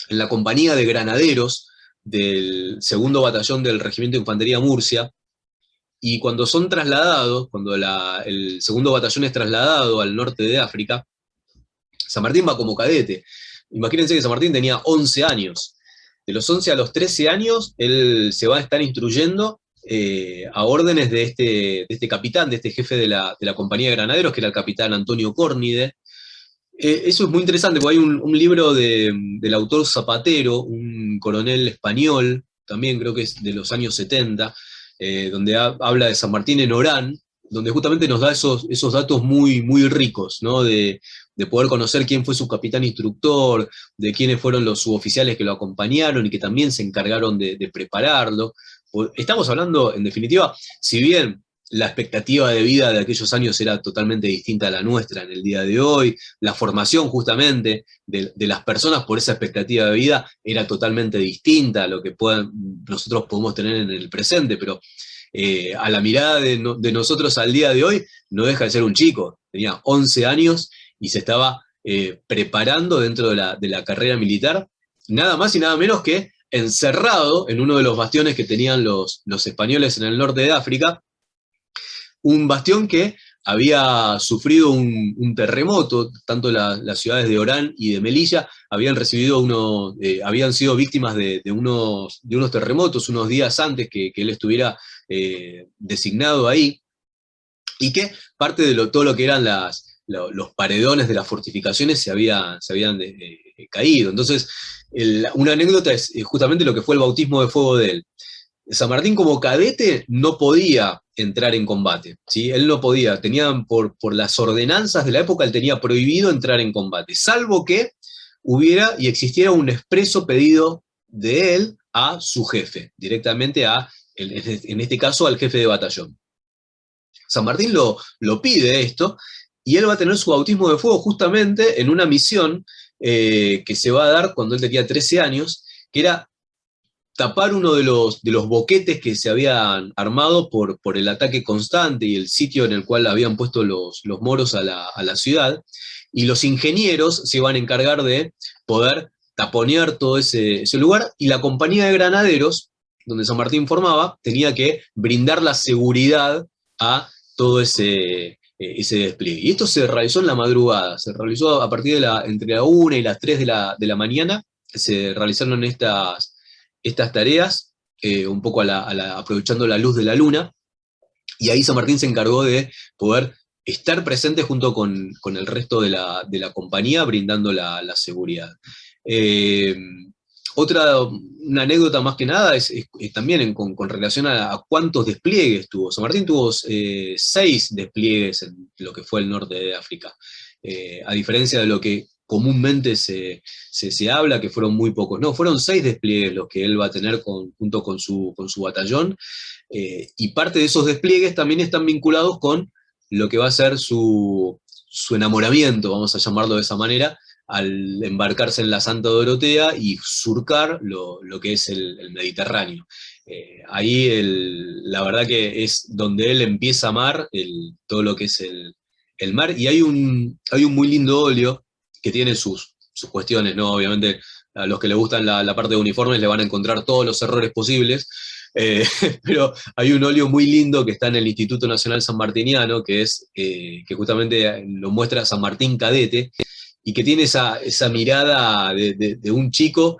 la compañía de granaderos del segundo batallón del Regimiento de Infantería Murcia, y cuando son trasladados, cuando el segundo batallón es trasladado al norte de África, San Martín va como cadete. Imagínense que San Martín tenía 11 años. De los 11 a los 13 años, él se va a estar instruyendo a órdenes de este capitán, de este jefe de la compañía de granaderos, que era el capitán Antonio Córnide. Eso es muy interesante, porque hay un libro del autor Zapatero, un coronel español, también creo que es de los años 70, donde habla de San Martín en Orán, donde justamente nos da esos datos muy, muy ricos, ¿no? De poder conocer quién fue su capitán instructor, de quiénes fueron los suboficiales que lo acompañaron y que también se encargaron de prepararlo. Estamos hablando, en definitiva, si bien la expectativa de vida de aquellos años era totalmente distinta a la nuestra en el día de hoy, la formación justamente de las personas por esa expectativa de vida era totalmente distinta a lo que nosotros podemos tener en el presente, pero a la mirada de nosotros al día de hoy, no deja de ser un chico. Tenía 11 años y se estaba preparando dentro de la carrera militar, nada más y nada menos que encerrado en uno de los bastiones que tenían los españoles en el norte de África, un bastión que había sufrido un terremoto. Tanto las ciudades de Orán y de Melilla habían sido víctimas de unos terremotos unos días antes que él estuviera designado ahí, y que parte de todo lo que eran los paredones de las fortificaciones se habían caído. Entonces, una anécdota es justamente lo que fue el bautismo de fuego de él. San Martín como cadete no podía entrar en combate, ¿sí? Él no podía, por las ordenanzas de la época, él tenía prohibido entrar en combate, salvo que hubiera y existiera un expreso pedido de él a su jefe, directamente en este caso al jefe de batallón. San Martín lo pide esto, y él va a tener su bautismo de fuego justamente en una misión que se va a dar cuando él tenía 13 años, que era tapar uno de los boquetes que se habían armado por el ataque constante y el sitio en el cual habían puesto los moros a la ciudad, y los ingenieros se iban a encargar de poder taponear todo ese lugar, y la compañía de granaderos, donde San Martín formaba, tenía que brindar la seguridad a todo ese despliegue. Y esto se realizó en la madrugada, se realizó a partir entre la 1 y las 3 de la mañana, se realizaron estas tareas, un poco aprovechando la luz de la luna, y ahí San Martín se encargó de poder estar presente junto con el resto de la compañía, brindando la seguridad. Una anécdota más que nada es también con relación a cuántos despliegues tuvo. San Martín tuvo 6 despliegues en lo que fue el norte de África, a diferencia de lo que comúnmente se habla, que fueron muy pocos. No, fueron 6 despliegues los que él va a tener junto con su batallón, y parte de esos despliegues también están vinculados con lo que va a ser su enamoramiento, vamos a llamarlo de esa manera, al embarcarse en la Santa Dorotea y surcar lo que es el Mediterráneo. Ahí la verdad que es donde él empieza a amar todo lo que es el mar, y hay un muy lindo óleo que tiene sus cuestiones, ¿no? Obviamente a los que le gustan la parte de uniformes le van a encontrar todos los errores posibles, pero hay un óleo muy lindo que está en el Instituto Nacional Sanmartiniano, que justamente lo muestra San Martín cadete, y que tiene esa mirada de un chico,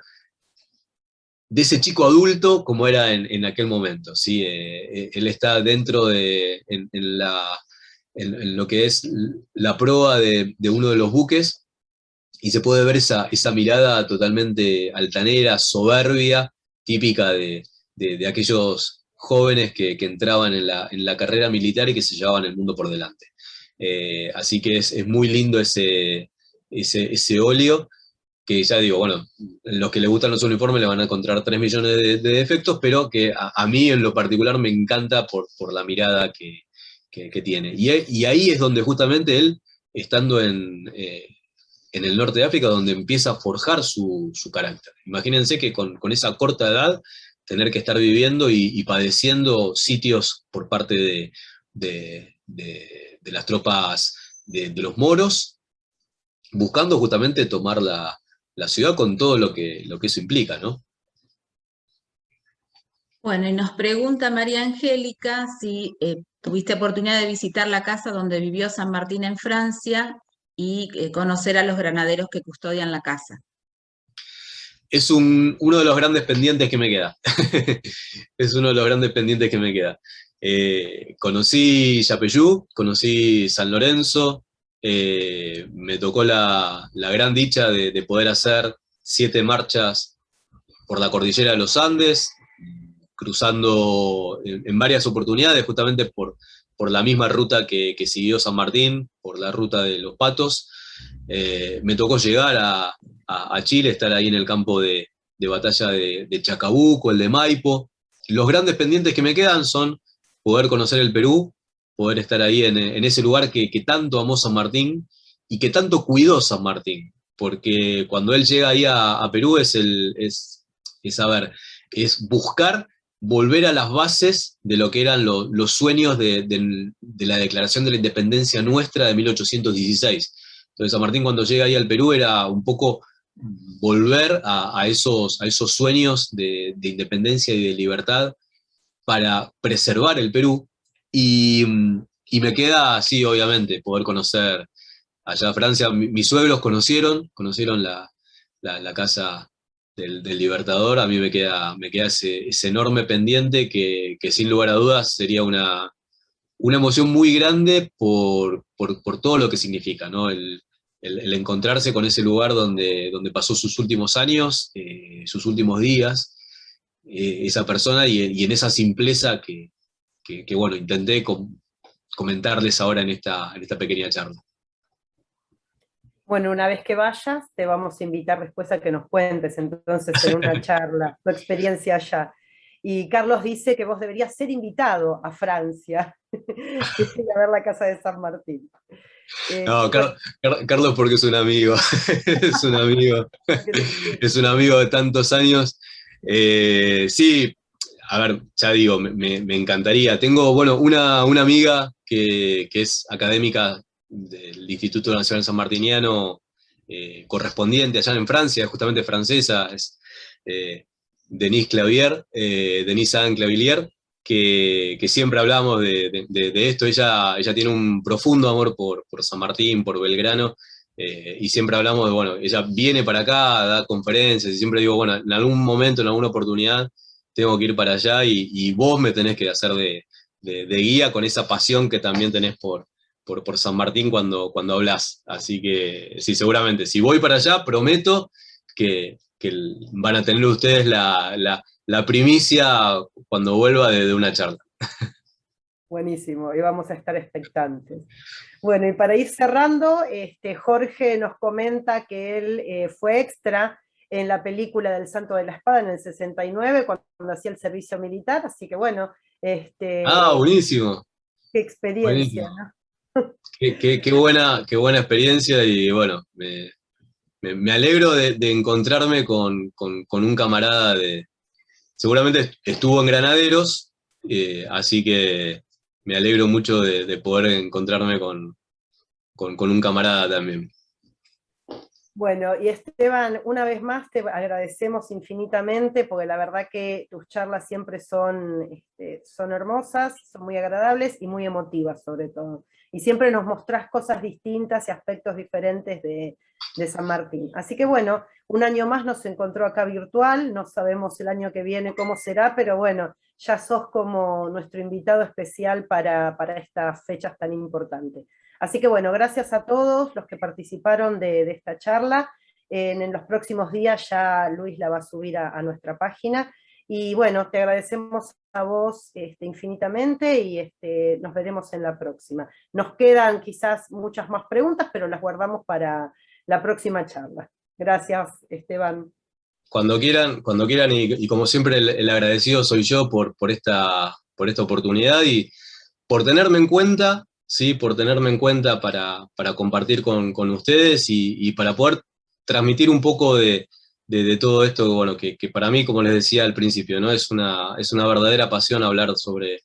de ese chico adulto como era en aquel momento, ¿sí? Él está dentro en lo que es la proa de uno de los buques, y se puede ver esa mirada totalmente altanera, soberbia, típica de aquellos jóvenes que entraban en la carrera militar y que se llevaban el mundo por delante. Así que es muy lindo ese óleo, que ya digo, bueno, los que le gustan los uniformes le van a encontrar 3 millones de defectos, pero que a mí en lo particular me encanta por la mirada que tiene. Y ahí es donde justamente él, estando en el norte de África, donde empieza a forjar su carácter. Imagínense que con esa corta edad, tener que estar viviendo y padeciendo sitios por parte de las tropas de los moros, buscando justamente tomar la ciudad con todo lo que eso implica, ¿no? Bueno, y nos pregunta María Angélica si tuviste oportunidad de visitar la casa donde vivió San Martín en Francia y conocer a los granaderos que custodian la casa. Es uno de los grandes pendientes que me queda. Es uno de los grandes pendientes que me queda. Conocí Yapeyú, conocí San Lorenzo, me tocó la gran dicha de poder hacer 7 marchas por la cordillera de los Andes, cruzando en varias oportunidades, justamente por la misma ruta que siguió San Martín, por la ruta de los Patos. Me tocó llegar a Chile, estar ahí en el campo de batalla de Chacabuco, el de Maipo. Los grandes pendientes que me quedan son poder conocer el Perú, poder estar ahí en ese lugar que tanto amó San Martín y que tanto cuidó San Martín, porque cuando él llega ahí a Perú es buscar volver a las bases de lo que eran los sueños de la Declaración de la Independencia nuestra de 1816. Entonces San Martín, cuando llega ahí al Perú, era un poco volver a esos sueños de independencia y de libertad para preservar el Perú, y me queda así, obviamente, poder conocer allá Francia. Mis suegros conocieron la casa del Libertador. A mí me queda ese enorme pendiente que sin lugar a dudas sería una emoción muy grande por todo lo que significa, ¿no? El encontrarse con ese lugar donde pasó sus últimos años, sus últimos días, esa persona, y en esa simpleza que bueno, intenté comentarles ahora en esta pequeña charla. Bueno, una vez que vayas, te vamos a invitar después a que nos cuentes entonces en una charla tu experiencia allá. Y Carlos dice que vos deberías ser invitado a Francia, que ir a ver la casa de San Martín. No, Carlos porque es un amigo, es un amigo de tantos años. Sí, a ver, ya digo, me encantaría. Tengo, bueno, una amiga que es académica del Instituto Nacional Sanmartiniano, correspondiente allá en Francia, justamente francesa, es Denise Clavier, Denise Anne Clavillier, que siempre hablamos de esto. Ella tiene un profundo amor por San Martín, por Belgrano, y siempre hablamos de, bueno, ella viene para acá, da conferencias, y siempre digo, bueno, en algún momento, en alguna oportunidad, tengo que ir para allá y vos me tenés que hacer de guía con esa pasión que también tenés por San Martín cuando hablas. Así que sí, seguramente, si voy para allá, prometo que van a tener ustedes la primicia cuando vuelva de una charla. Buenísimo, y vamos a estar expectantes. Bueno, y para ir cerrando, Jorge nos comenta que él fue extra en la película del Santo de la Espada en el 69, cuando hacía el servicio militar, así que bueno, Ah, buenísimo. qué experiencia, Buenísimo. ¿no? Qué buena experiencia y bueno, me alegro de encontrarme con un camarada seguramente estuvo en Granaderos, así que me alegro mucho de poder encontrarme con un camarada también. Bueno, y Esteban, una vez más te agradecemos infinitamente, porque la verdad que tus charlas siempre son hermosas, son muy agradables y muy emotivas sobre todo. Y siempre nos mostrás cosas distintas y aspectos diferentes de San Martín. Así que bueno, un año más nos encontró acá virtual, no sabemos el año que viene cómo será, pero bueno, ya sos como nuestro invitado especial para estas fechas tan importantes. Así que bueno, gracias a todos los que participaron de esta charla. En los próximos días ya Luis la va a subir a nuestra página. Y bueno, te agradecemos a vos infinitamente y nos veremos en la próxima. Nos quedan quizás muchas más preguntas, pero las guardamos para la próxima charla. Gracias, Esteban. Cuando quieran, y como siempre el agradecido soy yo por esta oportunidad y por tenerme en cuenta, ¿sí? Por tenerme en cuenta para compartir con ustedes y para poder transmitir un poco de todo esto, bueno, que para mí, como les decía al principio, ¿no? Es una verdadera pasión hablar sobre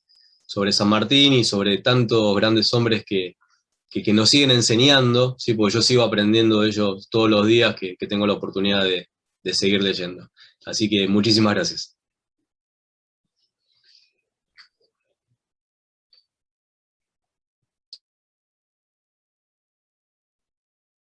San Martín y sobre tantos grandes hombres que nos siguen enseñando, ¿sí? Porque yo sigo aprendiendo de ellos todos los días que tengo la oportunidad de seguir leyendo. Así que muchísimas gracias.